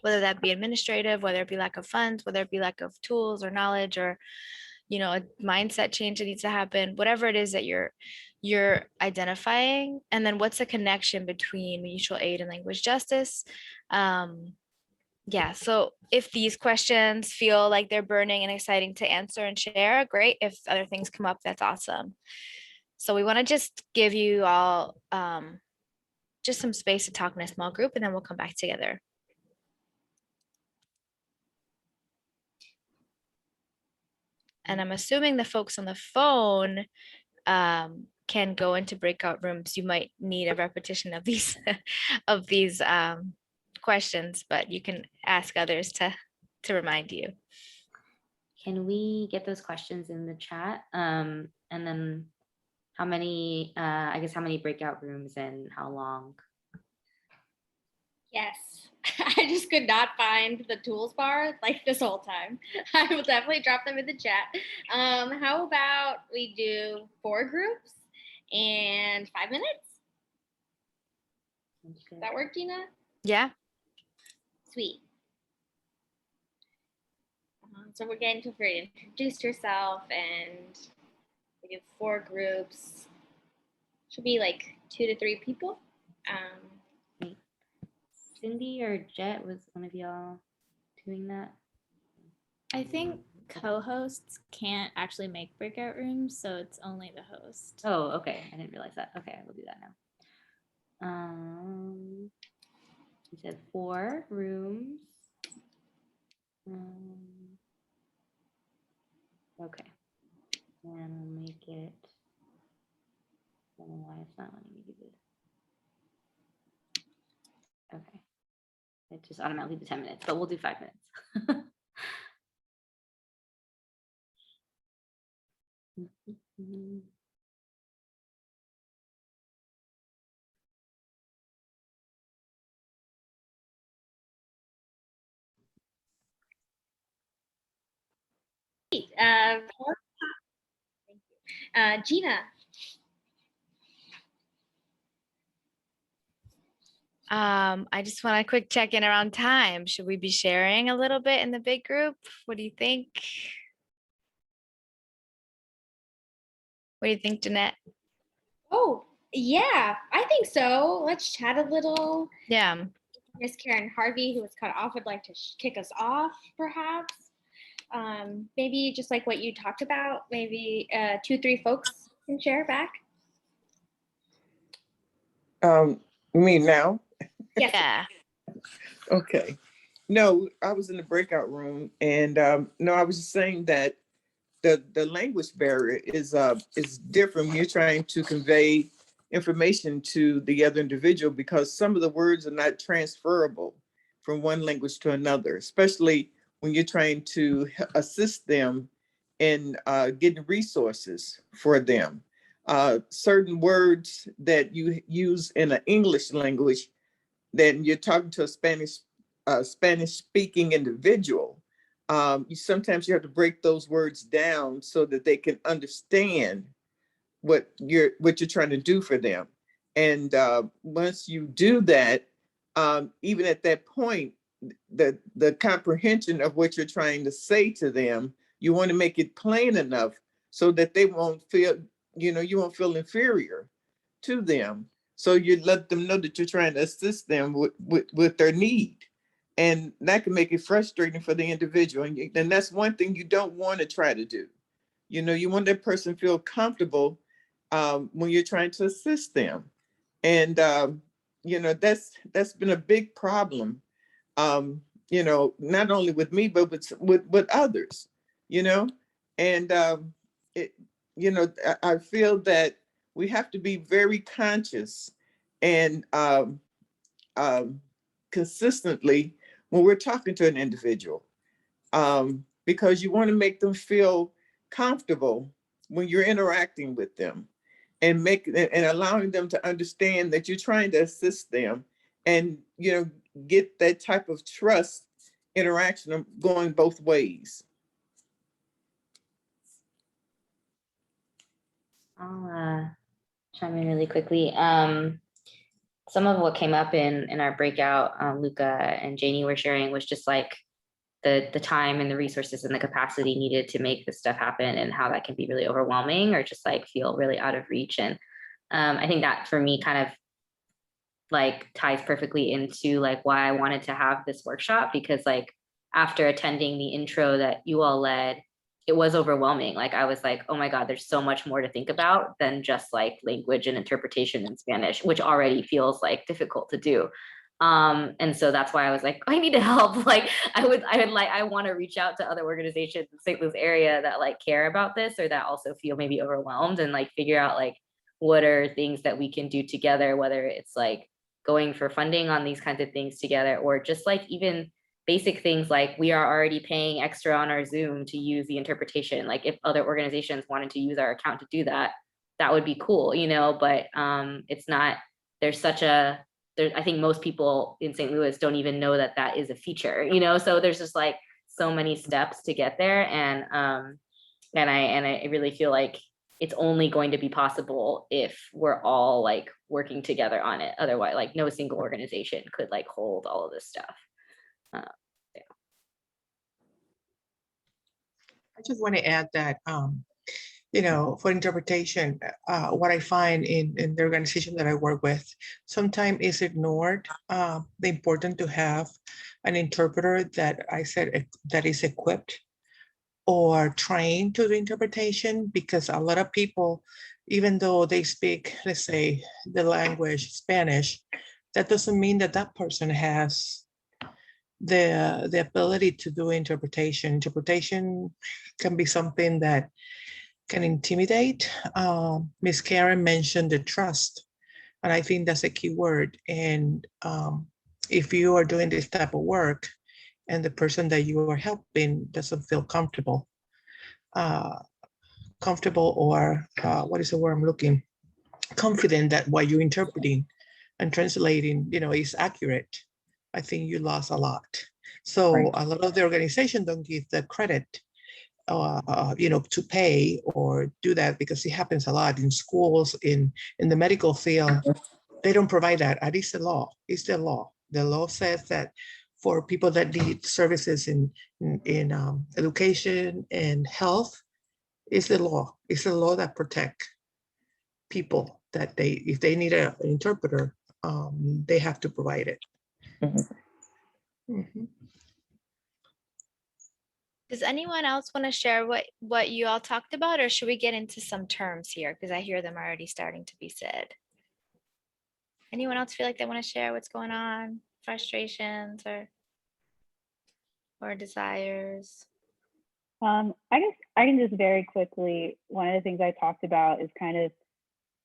Whether that be administrative, whether it be lack of funds, whether it be lack of tools or knowledge, or a mindset change that needs to happen, whatever it is that you're identifying. And then what's the connection between mutual aid and language justice? Yeah, so if these questions feel like they're burning and exciting to answer and share, great. If other things come up, that's awesome. So we want to just give you all just some space to talk in a small group, and then we'll come back together. And I'm assuming the folks on the phone can go into breakout rooms. You might need a repetition of these questions, but you can ask others to remind you. Can we get those questions in the chat? And then how many, I guess, how many breakout rooms and how long? Yes, I just could not find the tools bar this whole time. I will definitely drop them in the chat. How about we do 4 groups and 5 minutes? Does that work, Gina? Yeah. Sweet. So we're getting to free to introduce yourself, and we do 4 groups. Should be 2 to 3 people. Cindy or Jet, was one of y'all doing that? I think co-hosts can't actually make breakout rooms, so it's only the host. Oh, okay. I didn't realize that. Okay, we'll do that now. You said 4 rooms. Okay. And we'll make it. I don't know why it's not letting me do this. Okay. It just automatically did 10 minutes, but we'll do 5 minutes. Gina. I just want a quick check-in around time. Should we be sharing a little bit in the big group? What do you think? What do you think, Jeanette? Oh, yeah, I think so. Let's chat a little. Yeah. Miss Karen Harvey, who was cut off, would like to kick us off, perhaps. Maybe just like what you talked about, maybe 2-3 folks can share back. Me now? Yes. Yeah. Okay. No, I was in the breakout room, and no, I was just saying that the language barrier is different when you're trying to convey information to the other individual, because some of the words are not transferable from one language to another, especially when you're trying to assist them in getting resources for them. Certain words that you use in an English language, then you're talking to a Spanish speaking individual. Sometimes you have to break those words down so that they can understand what you're trying to do for them. And once you do that, even at that point, the comprehension of what you're trying to say to them, you want to make it plain enough so that they won't feel, you won't feel inferior to them. So you let them know that you're trying to assist them with their need. And that can make it frustrating for the individual. And that's one thing you don't want to try to do. You want that person to feel comfortable when you're trying to assist them. And, that's been a big problem, not only with me, but with others, and I feel that we have to be very conscious and consistently when we're talking to an individual, because you want to make them feel comfortable when you're interacting with them, and allowing them to understand that you're trying to assist them, and get that type of trust interaction going both ways. I'll chime in really quickly. Some of what came up in our breakout, Luca and Janie were sharing, was just like the time and the resources and the capacity needed to make this stuff happen, and how that can be really overwhelming or just like feel really out of reach. And I think that for me kind of like ties perfectly into like why I wanted to have this workshop, because like after attending the intro that you all led, it was overwhelming. Like I was like, oh my God, there's so much more to think about than just like language and interpretation in Spanish, which already feels like difficult to do. And so that's why I was like, I need to help. Like I want to reach out to other organizations in the St. Louis area that like care about this, or that also feel maybe overwhelmed, and like figure out like what are things that we can do together, whether it's like going for funding on these kinds of things together, or just like even basic things like we are already paying extra on our Zoom to use the interpretation. Like if other organizations wanted to use our account to do that, that would be cool, but it's not, I think most people in St. Louis don't even know that that is a feature, so there's just like so many steps to get there. And I really feel like it's only going to be possible if we're all like working together on it. Otherwise, like no single organization could like hold all of this stuff. I just want to add that, for interpretation, what I find in the organization that I work with, sometimes is ignored, the importance to have an interpreter that is equipped or trained to the interpretation, because a lot of people, even though they speak, let's say, the language Spanish, that doesn't mean that that person has the ability to do interpretation. Interpretation can be something that can intimidate. Ms. Karen mentioned the trust, and I think that's a key word. And if you are doing this type of work and the person that you are helping doesn't feel comfortable, or what is the word I'm looking, confident that what you're interpreting and translating, is accurate, I think you lost a lot. So Right. A lot of the organization don't give the credit, to pay or do that, because it happens a lot in schools, in the medical field. they don't provide that. At least the law. It's the law. The law says that for people that need services in education and health, it's the law. It's the law that protect people that if they need an interpreter, they have to provide it. Mhm. Does anyone else want to share what you all talked about, or should we get into some terms here? Because I hear them already starting to be said. Anyone else feel like they want to share what's going on, frustrations or desires? I guess I can just very quickly, one of the things I talked about is kind of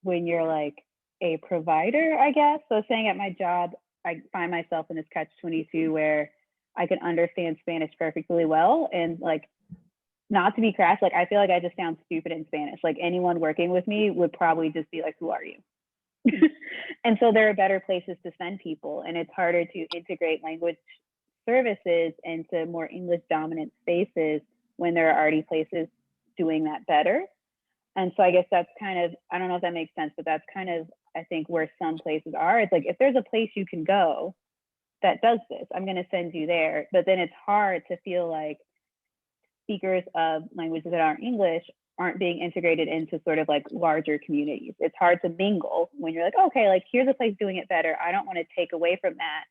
when you're like a provider, I guess. So saying at my job, I find myself in this catch-22 where I can understand Spanish perfectly well. And like, not to be crass, like I feel like I just sound stupid in Spanish. Like anyone working with me would probably just be like, who are you? And so there are better places to send people, and it's harder to integrate language services into more English dominant spaces when there are already places doing that better. And so I guess that's kind of, I don't know if that makes sense, but that's kind of, I think, where some places are. It's like, if there's a place you can go that does this, I'm going to send you there. But then it's hard to feel like speakers of languages that aren't English aren't being integrated into sort of like larger communities. It's hard to mingle when you're like, okay, like here's a place doing it better. I don't want to take away from that.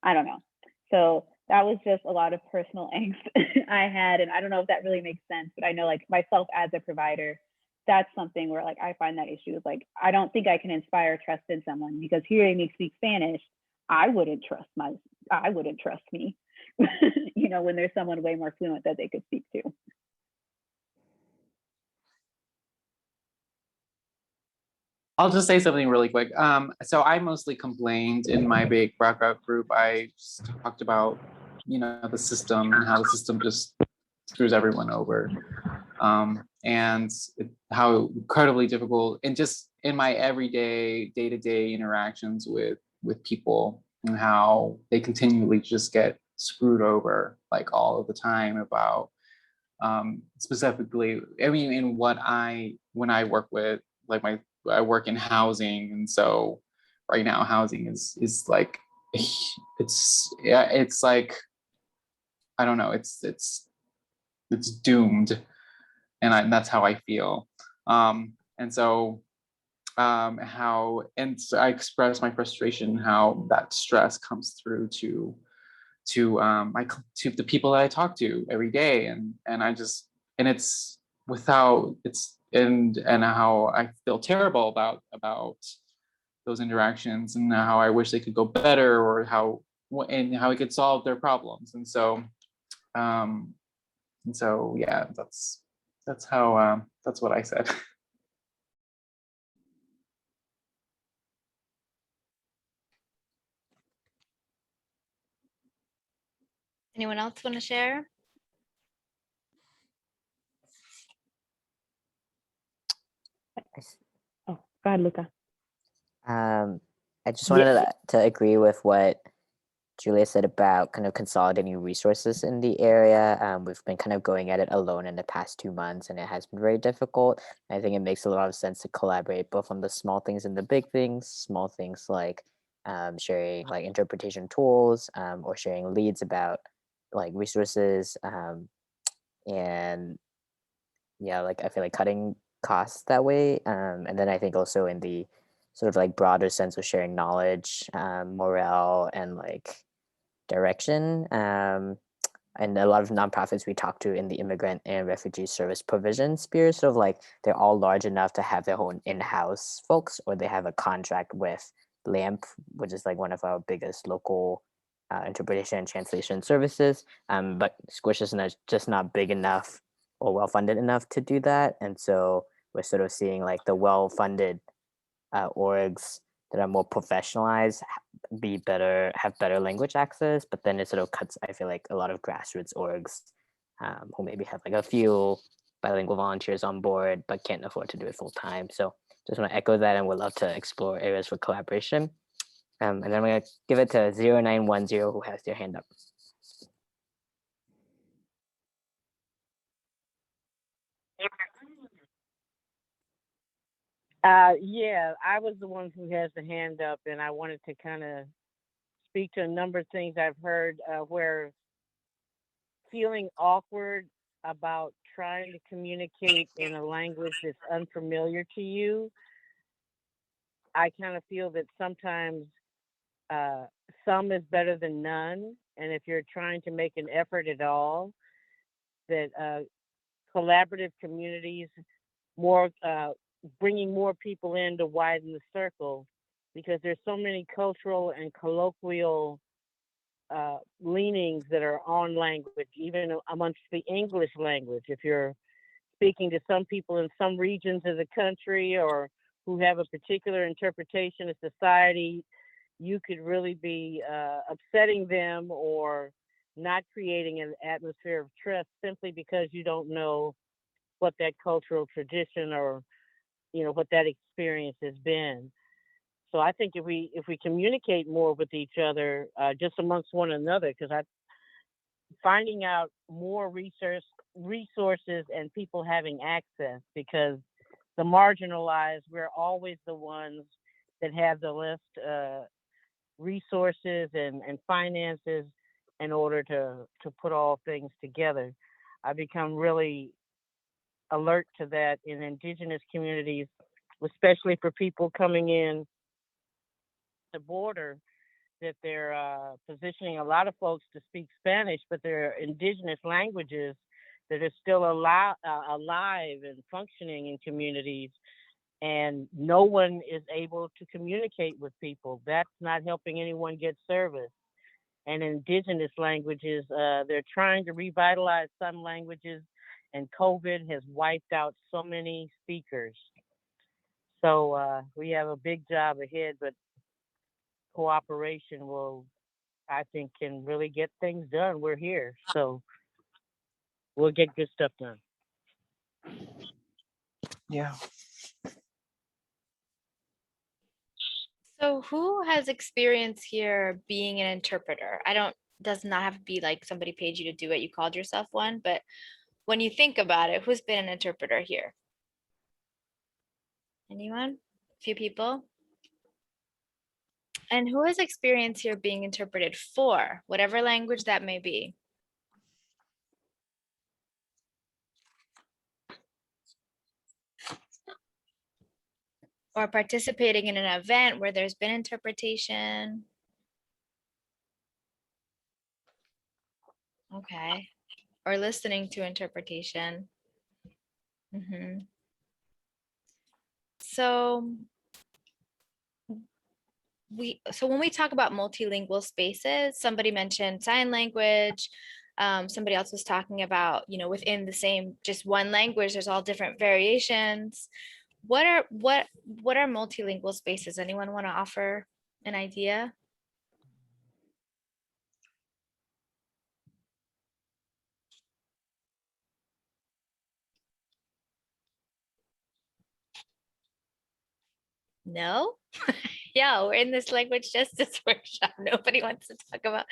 I don't know. So that was just a lot of personal angst I had. And I don't know if that really makes sense, but I know like myself as a provider, that's something where like I find that issue is like, I don't think I can inspire trust in someone because hearing me speak Spanish, I wouldn't trust me, you know, when there's someone way more fluent that they could speak to. I'll just say something really quick. So I mostly complained in my big breakout group. I just talked about, you know, the system and how the system just screws everyone over, and how incredibly difficult, and just in my everyday, day-to-day interactions with people, and how they continually just get screwed over like all of the time about, specifically, I mean, in when I work with like I work in housing, and so right now housing is like it's like, I don't know, it's doomed, and that's how I feel. And so so I express my frustration how that stress comes through to the people that I talk to every day, and I just, and it's without it's and how I feel terrible about those interactions, and how I wish they could go better, or how we could solve their problems. And so yeah, that's how that's what I said. Anyone else want to share? Oh, go ahead, Luca. I just wanted to agree with what Julia said about kind of consolidating resources in the area. We've been kind of going at it alone in the past 2 months, and it has been very difficult. I think it makes a lot of sense to collaborate both on the small things and the big things. Small things like sharing like interpretation tools, or sharing leads about like resources, and yeah, like I feel like cutting costs that way. And then I think also in the sort of like broader sense of sharing knowledge, morale, and like direction. And a lot of nonprofits we talk to in the immigrant and refugee service provision sphere, sort of like they're all large enough to have their own in-house folks, or they have a contract with LAMP, which is like one of our biggest local interpretation and translation services. But Squish is just not big enough or well-funded enough to do that. And so we're sort of seeing like the well-funded orgs that are more professionalized have better language access, but then it sort of cuts, I feel like, a lot of grassroots orgs who maybe have like a few bilingual volunteers on board but can't afford to do it full time. So just want to echo that, and would love to explore areas for collaboration. And then I'm going to give it to 0910 who has their hand up. Yeah, I was the one who has the hand up, and I wanted to kind of speak to a number of things I've heard where feeling awkward about trying to communicate in a language that's unfamiliar to you. I kind of feel that sometimes uh, some is better than none. And if you're trying to make an effort at all, that collaborative communities, more bringing more people in to widen the circle, because there's so many cultural and colloquial leanings that are on language, even amongst the English language. If you're speaking to some people in some regions of the country or who have a particular interpretation of society, you could really be upsetting them or not creating an atmosphere of trust simply because you don't know what that cultural tradition or what that experience has been. So I think if we communicate more with each other, just amongst one another, because I finding out more resources and people having access, because the marginalized, we're always the ones that have the less resources and finances in order to put all things together. I become really alert to that in indigenous communities, especially for people coming in the border, that they're positioning a lot of folks to speak Spanish, but they're indigenous languages that are still alive and functioning in communities, and no one is able to communicate with people. That's not helping anyone get service. And indigenous languages, they're trying to revitalize some languages, and COVID has wiped out so many speakers. So we have a big job ahead, but cooperation will, I think, can really get things done. We're here, so we'll get good stuff done. Yeah. So who has experience here being an interpreter? Does not have to be like somebody paid you to do it, you called yourself one, but when you think about it, who's been an interpreter here? Anyone? A few people? And who has experience here being interpreted for, whatever language that may be? Or participating in an event where there's been interpretation? Okay. Or listening to interpretation. So when we talk about multilingual spaces, somebody mentioned sign language. Somebody else was talking about, within the same, just one language, there's all different variations. What are multilingual spaces? Anyone want to offer an idea? No? Yeah, we're in this language justice workshop. Nobody wants to talk about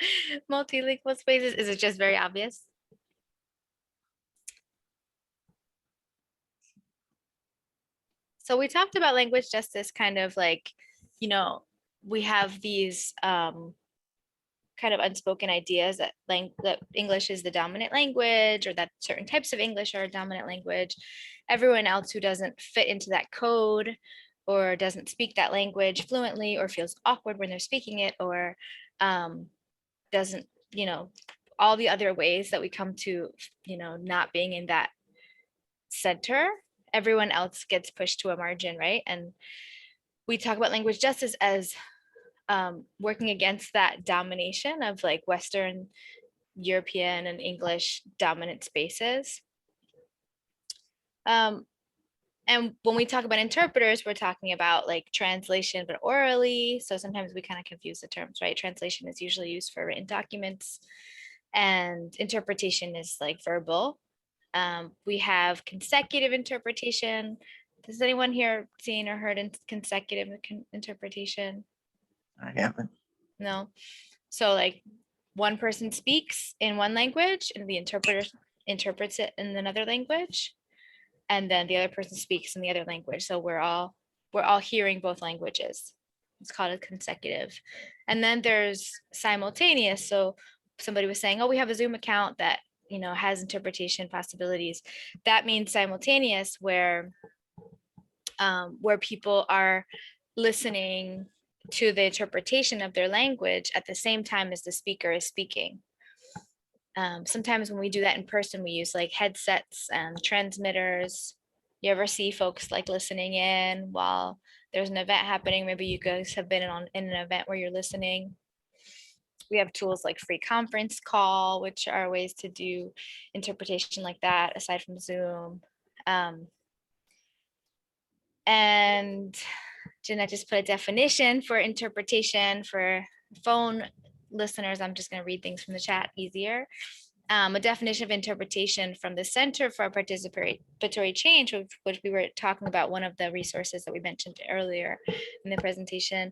multilingual spaces. Is it just very obvious? So we talked about language justice kind of like, we have these kind of unspoken ideas that English is the dominant language, or that certain types of English are a dominant language. Everyone else who doesn't fit into that code or doesn't speak that language fluently or feels awkward when they're speaking it, or doesn't, all the other ways that we come to, not being in that center, everyone else gets pushed to a margin, right? And we talk about language justice as working against that domination of like Western European and English dominant spaces. And when we talk about interpreters, we're talking about like translation, but orally. So sometimes we kind of confuse the terms, right? Translation is usually used for written documents, and interpretation is like verbal. We have consecutive interpretation. Has anyone here seen or heard consecutive interpretation? I haven't. No. So like one person speaks in one language and the interpreter interprets it in another language, and then the other person speaks in the other language. So we're all we're all hearing both languages. It's called a consecutive. And then there's simultaneous. So somebody was saying, oh, we have a Zoom account that, you know, has interpretation possibilities. That means simultaneous, where people are listening to the interpretation of their language at the same time as the speaker is speaking. Sometimes when we do that in person, we use like headsets and transmitters. You ever see folks like listening in while there's an event happening? Maybe you guys have been in an event where you're listening. We have tools like free conference call, which are ways to do interpretation like that aside from Zoom. And Jeanette just put a definition for interpretation for phone listeners. I'm just going to read things from the chat easier. A definition of interpretation from the Center for Participatory Change, which we were talking about, one of the resources that we mentioned earlier in the presentation.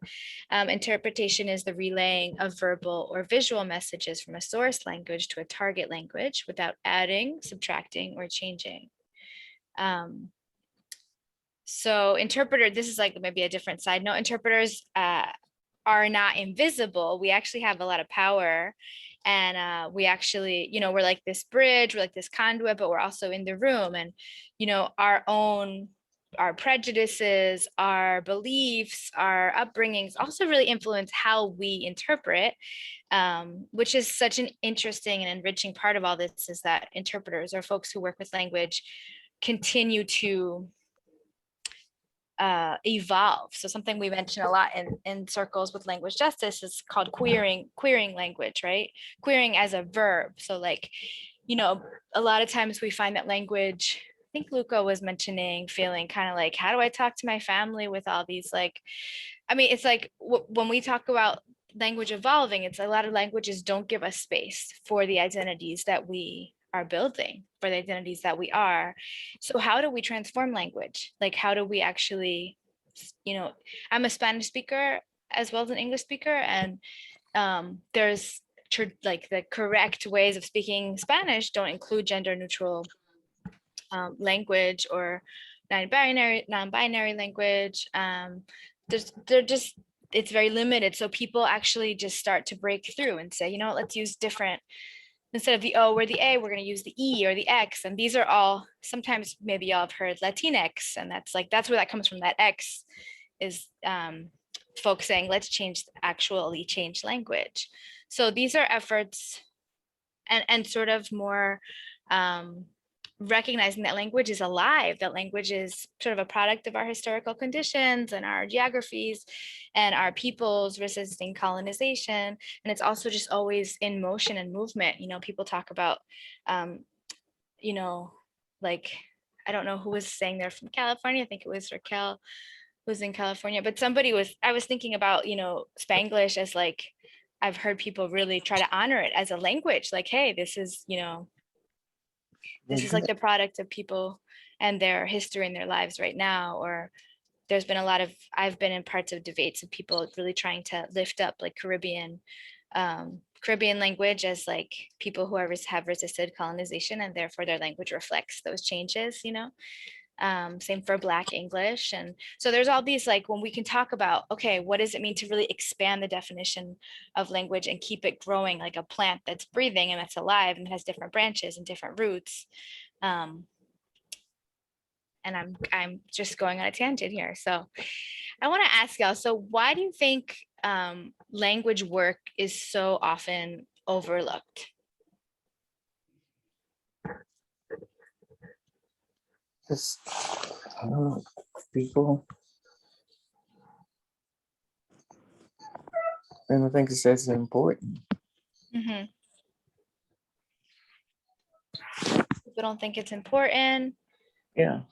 Interpretation is the relaying of verbal or visual messages from a source language to a target language without adding, subtracting, or changing. So interpreter, this is like maybe a different side note. Interpreters are not invisible. We actually have a lot of power, and we actually, you know, we're like this bridge, we're like this conduit, but we're also in the room, and, you know, our prejudices, our beliefs, our upbringings also really influence how we interpret, which is such an interesting and enriching part of all this, is that interpreters, or folks who work with language, continue to evolve. So something we mention a lot in circles with language justice is called queering language, right? Queering as a verb. So like, you know, a lot of times we find that language, I think Luca was mentioning feeling kind of like, how do I talk to my family with all these, like, I mean, it's like when we talk about language evolving, it's a lot of languages don't give us space for the identities that we are building, for the identities that we are. So how do we transform language? Like, how do we actually, you know, I'm a Spanish speaker as well as an English speaker, and there's like the correct ways of speaking Spanish don't include gender neutral language or non-binary language. It's very limited. So people actually just start to break through and say, you know, let's use different, instead of the O or the A, we're going to use the E or the X. And these are all, sometimes maybe y'all have heard Latinx, and that's where that comes from. That X is folks saying, let's actually change language. So these are efforts and sort of more recognizing that language is alive, that language is sort of a product of our historical conditions and our geographies and our peoples resisting colonization. And it's also just always in motion and movement. You know, people talk about, you know, like, I don't know who was saying they're from California. I think it was Raquel who's in California, but I was thinking about, you know, Spanglish as like, I've heard people really try to honor it as a language. Like, hey, this is, you know, this is like the product of people and their history in their lives right now. Or there's been I've been in parts of debates of people really trying to lift up like Caribbean language as like people who have resisted colonization, and therefore their language reflects those changes, you know. Same for Black English. And so there's all these, like, when we can talk about, okay, what does it mean to really expand the definition of language and keep it growing like a plant that's breathing and that's alive and has different branches and different roots. And I'm just going on a tangent here. So I want to ask y'all, so why do you think language work is so often overlooked? Just, I don't know, people. And I think it's important. Mm-hmm. People don't think it's important. Yeah.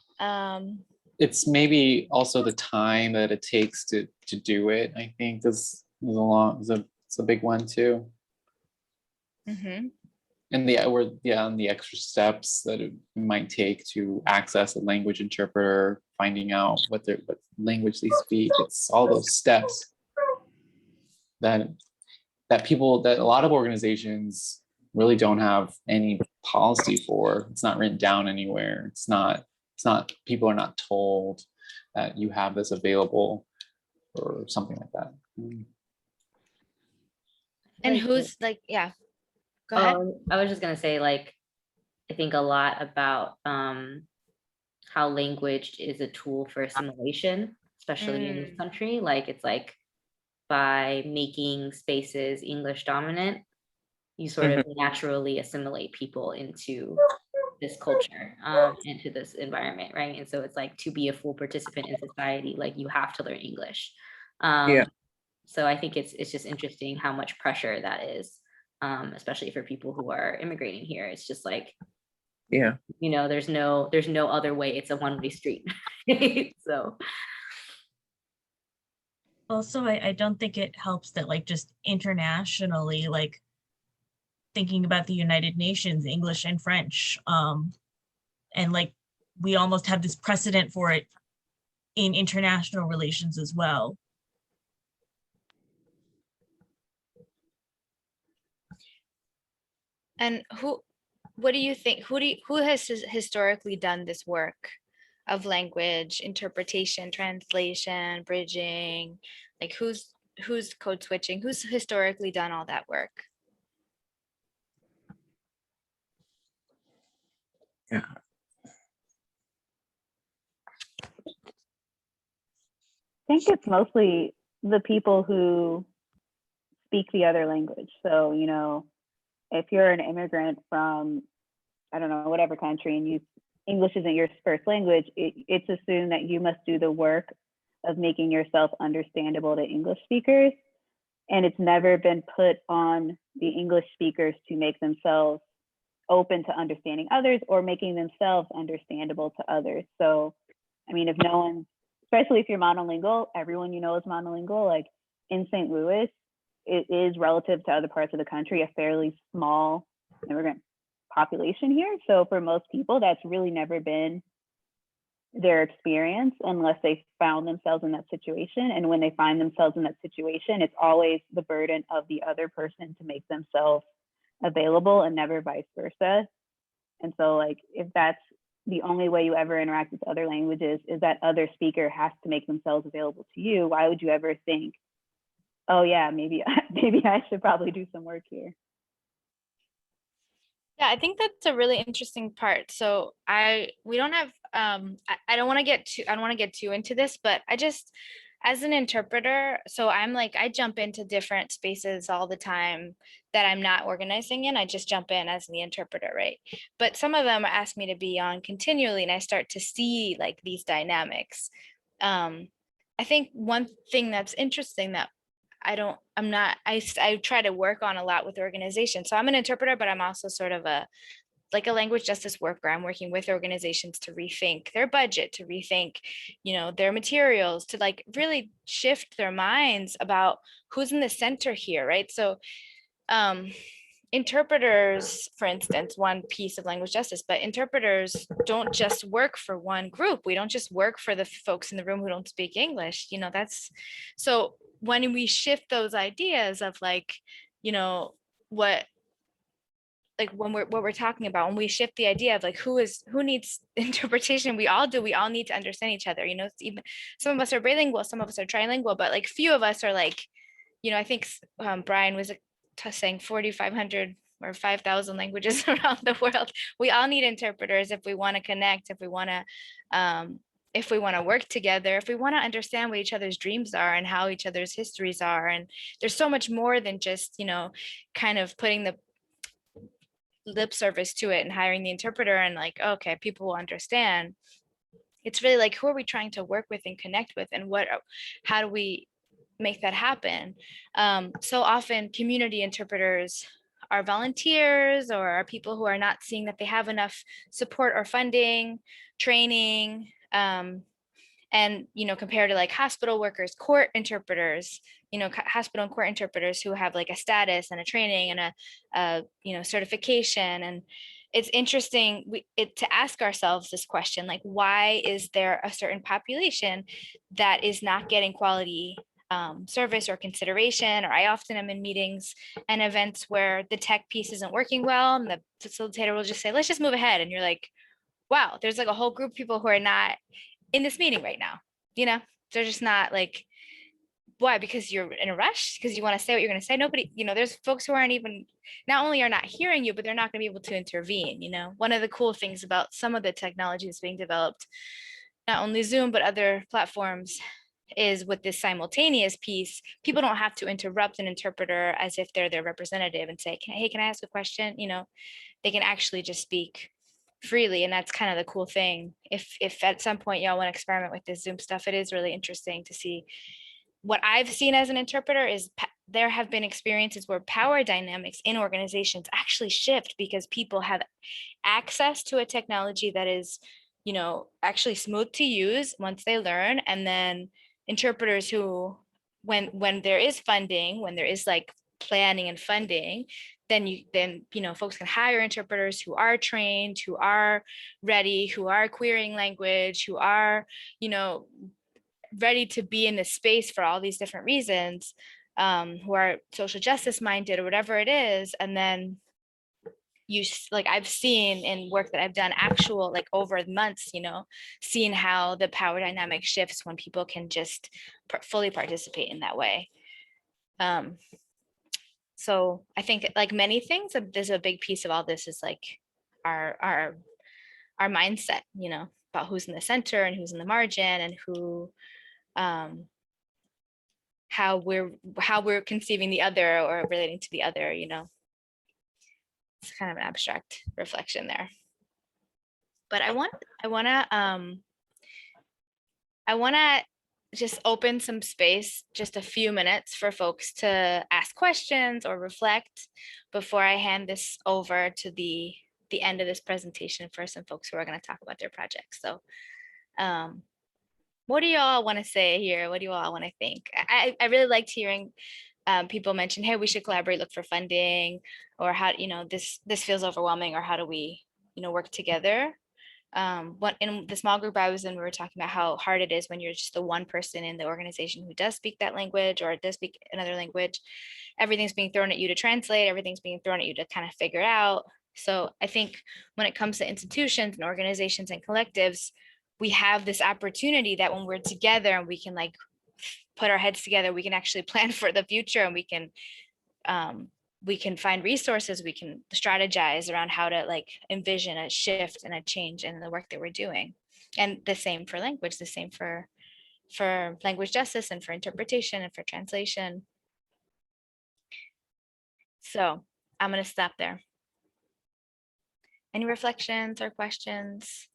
It's maybe also the time that it takes to do it. I think it's a big one too. Mm-hmm. And the extra steps that it might take to access a language interpreter, finding out what language they speak. It's all those steps that a lot of organizations really don't have any policy for. It's not written down anywhere. It's not people are not told that you have this available or something like that. And who's like, yeah, go ahead. I was just gonna say, like, I think a lot about how language is a tool for assimilation, especially in this country. Like, it's like by making spaces English dominant, you sort of naturally assimilate people into this culture, into this environment, right? And so it's like, to be a full participant in society, like, you have to learn English. So I think it's just interesting how much pressure that is, especially for people who are immigrating here. It's just like, you know, there's no other way. It's a one-way street. So Also, I don't think it helps that, like, just internationally, like, thinking about the United Nations, English and French, and like, we almost have this precedent for it in international relations as well. And what do you think, who has historically done this work of language interpretation, translation, bridging? Like, who's code switching? Who's historically done all that work? Yeah. I think it's mostly the people who speak the other language. So, you know, if you're an immigrant from, I don't know, whatever country, and English isn't your first language, it's assumed that you must do the work of making yourself understandable to English speakers. And it's never been put on the English speakers to make themselves open to understanding others or making themselves understandable to others. So, I mean, if no one, especially if you're monolingual, everyone you know is monolingual. Like, in St. Louis, it is, relative to other parts of the country, a fairly small immigrant population here. So for most people, that's really never been their experience unless they found themselves in that situation. And when they find themselves in that situation, it's always the burden of the other person to make themselves available and never vice versa. And so, like, if that's the only way you ever interact with other languages is that other speaker has to make themselves available to you, why would you ever think, oh yeah, maybe I should probably do some work here? Yeah, I think that's a really interesting part. So we don't have I don't want to get too into this, but I just, as an interpreter, so I'm like, I jump into different spaces all the time that I'm not organizing in. I just jump in as the interpreter, right? But some of them ask me to be on continually, and I start to see like these dynamics. I think one thing that's interesting that I try to work on a lot with organizations. So I'm an interpreter, but I'm also sort of a language justice worker. I'm working with organizations to rethink their budget, to rethink, their materials, to like really shift their minds about who's in the center here, right? So interpreters, for instance, one piece of language justice, but interpreters don't just work for one group. We don't just work for the folks in the room who don't speak English. So when we shift those ideas of what we're talking about, when we shift the idea of like who needs interpretation, we all need to understand each other. Even some of us are bilingual, some of us are trilingual, but like few of us are like, I think Brian was saying 4,500 or 5,000 languages around the world. We all need interpreters if we want to connect, if we want to work together, if we want to understand what each other's dreams are and how each other's histories are. And there's so much more than just, kind of putting the lip service to it and hiring the interpreter and like, okay, people will understand. It's really like, who are we trying to work with and connect with, and how do we make that happen? So often community interpreters are volunteers or are people who are not seeing that they have enough support or funding, training, and compared to like hospital workers, court interpreters, hospital and court interpreters who have like a status and a training and a certification. And it's interesting to ask ourselves this question, like, why is there a certain population that is not getting quality service or consideration? Or I often am in meetings and events where the tech piece isn't working well, and the facilitator will just say, let's just move ahead. And you're like, wow, there's like a whole group of people who are not in this meeting right now. you know, they're just not like, why? Because you're in a rush, because you want to say what you're going to say. Nobody, you know, there's folks who aren't even, not only are not hearing you, but they're not going to be able to intervene. You know, one of the cool things about some of the technology that's being developed, not only Zoom, but other platforms, is with this simultaneous piece, people don't have to interrupt an interpreter as if they're their representative and say, hey, can I ask a question? You know, they can actually just speak freely. And that's kind of the cool thing. If at some point y'all want to experiment with this Zoom stuff, it is really interesting to see. What I've seen as an interpreter is there have been experiences where power dynamics in organizations actually shift because people have access to a technology that is, you know, actually smooth to use once they learn. And then interpreters who, when there is funding, when there is like planning and funding, then you know, folks can hire interpreters who are trained, who are ready, who are querying language, who are, you know, ready to be in this space for all these different reasons, who are social justice minded or whatever it is. And then like I've seen in work that I've done actual, like over months, you know, seeing how the power dynamic shifts when people can just fully participate in that way. So I think, like many things, there's a big piece of all this is like our mindset, you know, about who's in the center and who's in the margin, and who, how we're conceiving the other or relating to the other, you know. It's kind of an abstract reflection there. But I want to just open some space, just a few minutes for folks to ask questions or reflect before I hand this over to the end of this presentation for some folks who are going to talk about their projects. So what do you all want to say here? What do you all want to think? I really liked hearing people mention, hey, we should collaborate, look for funding, or how, you know, this feels overwhelming, or how do we, you know, work together? What in the small group I was in, we were talking about how hard it is when you're just the one person in the organization who does speak that language or does speak another language. Everything's being thrown at you to translate, everything's being thrown at you to kind of figure it out. So I think when it comes to institutions and organizations and collectives, we have this opportunity that when we're together and we can like put our heads together, we can actually plan for the future, and we can find resources, we can strategize around how to like envision a shift and a change in the work that we're doing. And the same for language, the same for language justice and for interpretation and for translation. So I'm going to stop there. Any reflections or questions?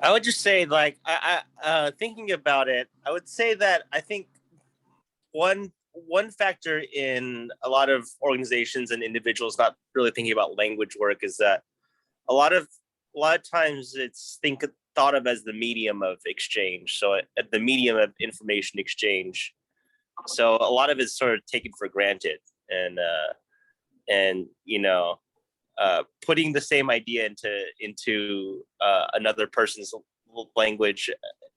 I would just say, like, thinking about it, I would say that I think one factor in a lot of organizations and individuals not really thinking about language work is that a lot of times it's thought of as the medium of exchange. So at the medium of information exchange. So a lot of it's sort of taken for granted, and you know, putting the same idea into another person's language,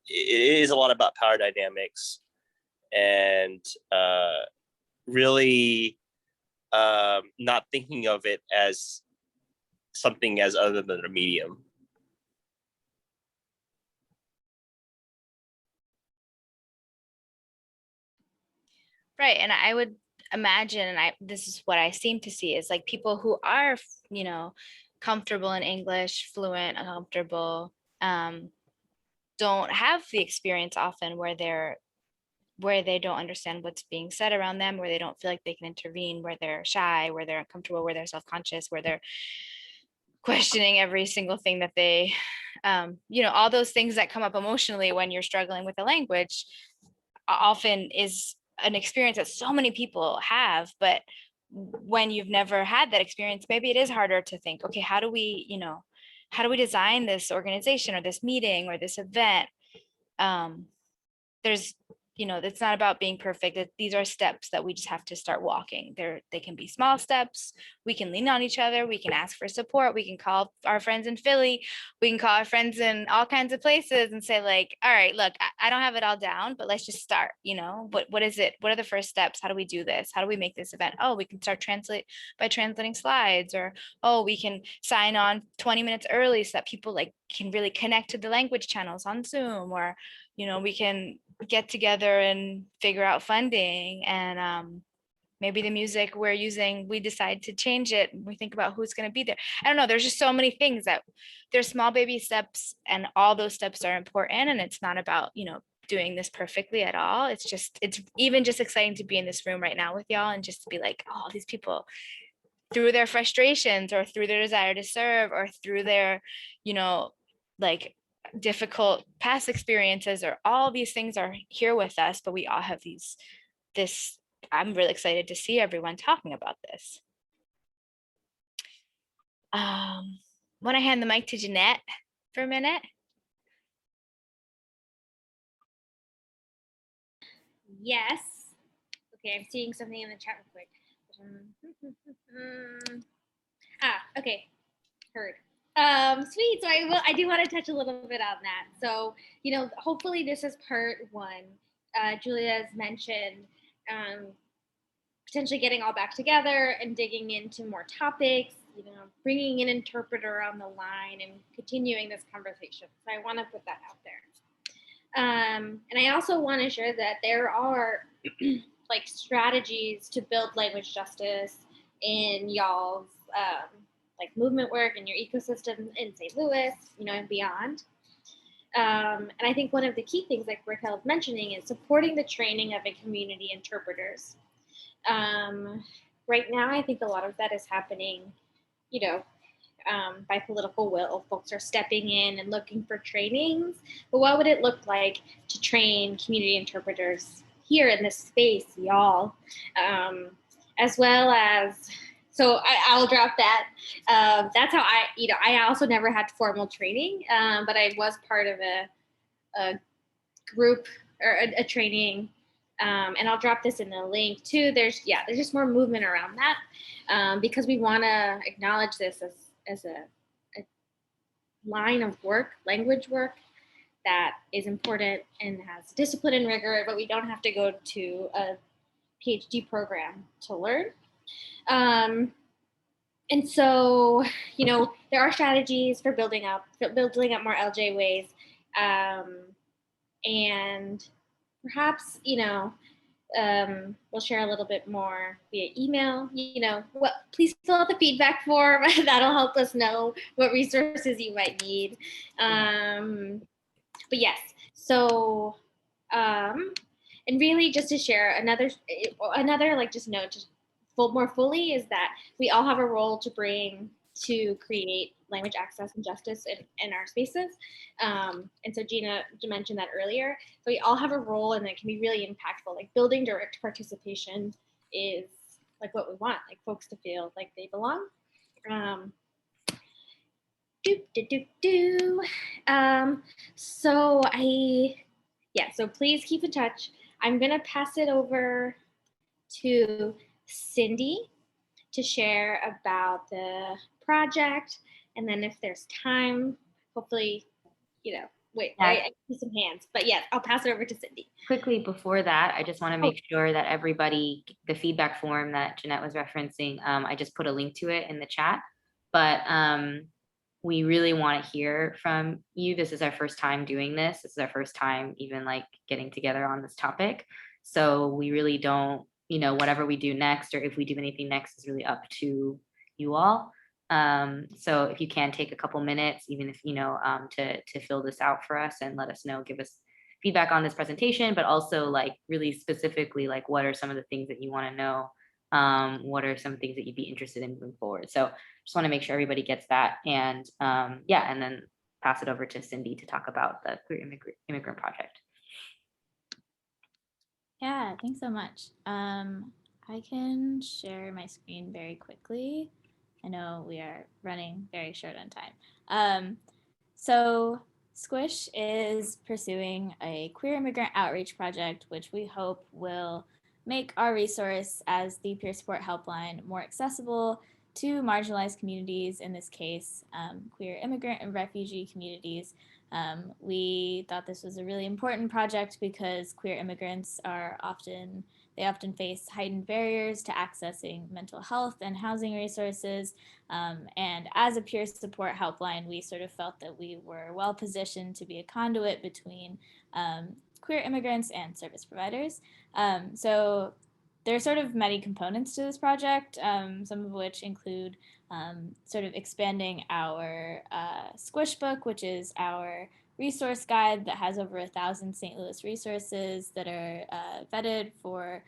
it is a lot about power dynamics, and really not thinking of it as something as other than a medium. Right. And I would imagine, and this is what I seem to see, is like people who are, you know, comfortable in English, fluent, comfortable, don't have the experience often where they don't understand what's being said around them, where they don't feel like they can intervene, where they're shy, where they're uncomfortable, where they're self-conscious, where they're questioning every single thing that they, you know, all those things that come up emotionally when you're struggling with a language often is an experience that so many people have. But when you've never had that experience, maybe it is harder to think, okay, how do we, you know, how do we design this organization or this meeting or this event? There's you know, it's not about being perfect. These are steps that we just have to start walking. They can be small steps. We can lean on each other. We can ask for support. We can call our friends in Philly. We can call our friends in all kinds of places and say like, all right, look, I don't have it all down, but let's just start, you know, what is it? What are the first steps? How do we do this? How do we make this event? Oh, we can start by translating slides, or, oh, we can sign on 20 minutes early so that people like can really connect to the language channels on Zoom, or, you know, we can get together and figure out funding, and maybe the music we're using, we decide to change it. We think about who's going to be there. I don't know. There's just so many things that there's small baby steps, and all those steps are important. And it's not about, you know, doing this perfectly at all. It's even just exciting to be in this room right now with y'all and just to be like, oh, these people, through their frustrations or through their desire to serve or through their, you know, like difficult past experiences, or all these things are here with us, but we all have this. I'm really excited to see everyone talking about this. Want to hand the mic to Jeanette for a minute? Yes. Okay, I'm seeing something in the chat real quick. Okay, heard. Sweet. So I do want to touch a little bit on that. So, you know, hopefully this is part one. Julia's mentioned potentially getting all back together and digging into more topics, you know, bringing an interpreter on the line and continuing this conversation. So I want to put that out there. And I also want to share that there are like strategies to build language justice in y'all's like movement work and your ecosystem in St. Louis, you know, and beyond. And I think one of the key things, like Raquel was mentioning, is supporting the training of a community interpreters. Right now, I think a lot of that is happening, you know, by political will. Folks are stepping in and looking for trainings. But what would it look like to train community interpreters here in this space, y'all? As well as, so I'll drop that. That's how I also never had formal training, but I was part of a group or a training. And I'll drop this in the link too. There's just more movement around that, because we want to acknowledge this as a line of work, language work, that is important and has discipline and rigor, but we don't have to go to a PhD program to learn. And so, you know, there are strategies for building up more LJ ways, and perhaps, you know, we'll share a little bit more via email. You know, please fill out the feedback form. That'll help us know what resources you might need. But yes, so, and really just to share another like just note, just more fully, is that we all have a role to bring to create language access and justice in our spaces. And so Gina mentioned that earlier. So we all have a role, and it can be really impactful. Like building direct participation is like what we want, like folks to feel like they belong. So please keep in touch. I'm gonna pass it over to Cindy to share about the project, and then if there's time, hopefully, you know, I see some hands, but yeah, I'll pass it over to Cindy. Quickly before that, I just want to make sure that everybody, the feedback form that Jeanette was referencing, I just put a link to it in the chat, but we really want to hear from you. This is our first time doing this. This is our first time even like getting together on this topic. So we really don't, you know, whatever we do next, or if we do anything next, is really up to you all. So if you can take a couple minutes, even if, you know, to fill this out for us and let us know, give us feedback on this presentation, but also like really specifically, like what are some of the things that you want to know? What are some things that you'd be interested in moving forward? So just want to make sure everybody gets that. And yeah, and then pass it over to Cindy to talk about the Queer Immigrant Project. Yeah, thanks so much. I can share my screen very quickly. I know we are running very short on time. So Squish is pursuing a queer immigrant outreach project, which we hope will make our resource as the peer support helpline more accessible to marginalized communities, in this case, queer immigrant and refugee communities. We thought this was a really important project because queer immigrants often face heightened barriers to accessing mental health and housing resources. And as a peer support helpline, we sort of felt that we were well positioned to be a conduit between queer immigrants and service providers. So there are sort of many components to this project, some of which include sort of expanding our Squish book, which is our resource guide that has over 1,000 St. Louis resources that are vetted for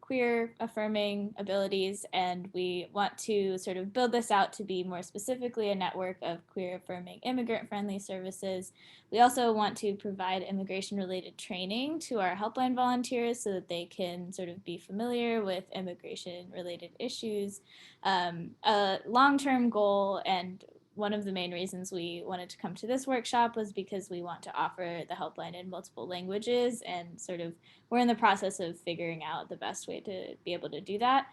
queer affirming abilities. And we want to sort of build this out to be more specifically a network of queer affirming immigrant friendly services. We also want to provide immigration related training to our helpline volunteers so that they can sort of be familiar with immigration related issues. A long-term goal, and one of the main reasons we wanted to come to this workshop, was because we want to offer the helpline in multiple languages, and sort of we're in the process of figuring out the best way to be able to do that.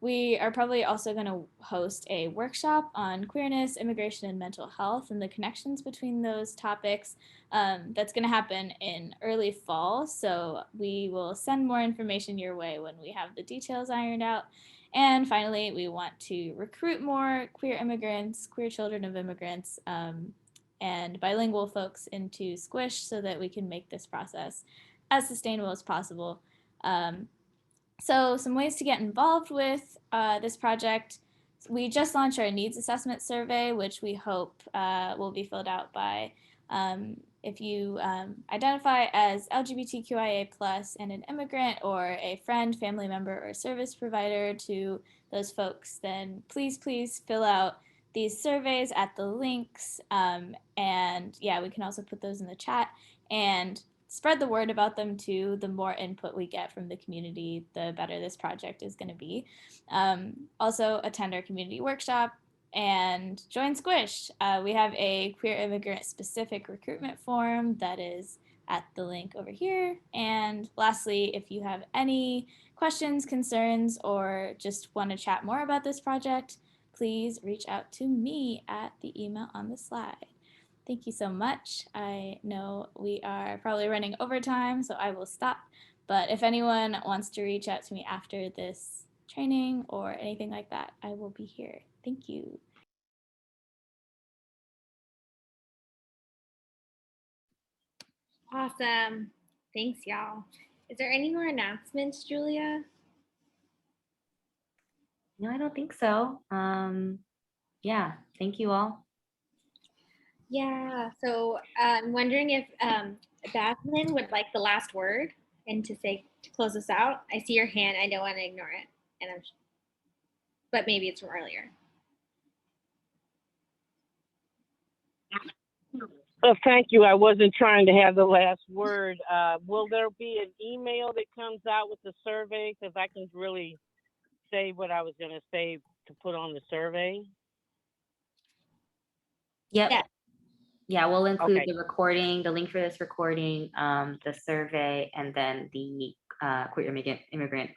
We are probably also going to host a workshop on queerness, immigration, and mental health and the connections between those topics. That's going to happen in early fall, so we will send more information your way when we have the details ironed out. And finally, we want to recruit more queer immigrants, queer children of immigrants, and bilingual folks into Squish so that we can make this process as sustainable as possible. So some ways to get involved with this project. We just launched our needs assessment survey, which we hope will be filled out by if you identify as LGBTQIA+ and an immigrant, or a friend, family member, or service provider to those folks, then please fill out these surveys at the links. And yeah, we can also put those in the chat and spread the word about them too. The more input we get from the community, the better this project is going to be. Also attend our community workshop and join Squish. We have a queer immigrant specific recruitment form that is at the link over here. And lastly, if you have any questions, concerns, or just want to chat more about this project, please reach out to me at the email on the slide. Thank you so much. I know we are probably running over time, so I will stop. But if anyone wants to reach out to me after this training or anything like that, I will be here. Thank you. Awesome. Thanks, y'all. Is there any more announcements, Julia? No, I don't think so. Yeah, thank you all. Yeah, so I'm wondering if Jasmine would like the last word and to close us out. I see your hand. I don't want to ignore it, but maybe it's from earlier. Well, thank you. I wasn't trying to have the last word. Will there be an email that comes out with the survey? Because I can really say what I was going to say to put on the survey. Yep. Yeah, we'll include Okay. the recording, the link for this recording, the survey, and then the queer immigrant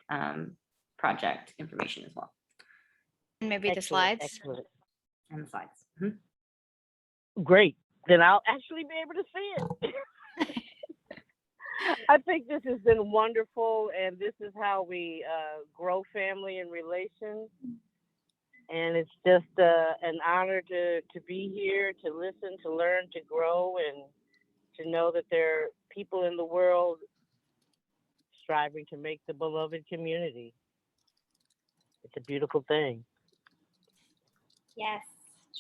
project information as well. And maybe the slides. Excellent. And the slides. Great. Then I'll actually be able to see it. I think this has been wonderful, and this is how we grow family and relations. And it's just an honor to be here, to listen, to learn, to grow, and to know that there are people in the world striving to make the beloved community. It's a beautiful thing. Yes,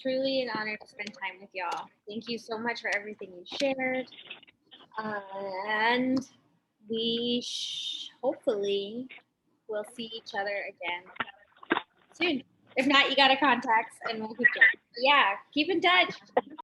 truly an honor to spend time with y'all. Thank you so much for everything you shared. And we hopefully will see each other again soon. If not, you got to contact and we'll keep going. Yeah, keep in touch.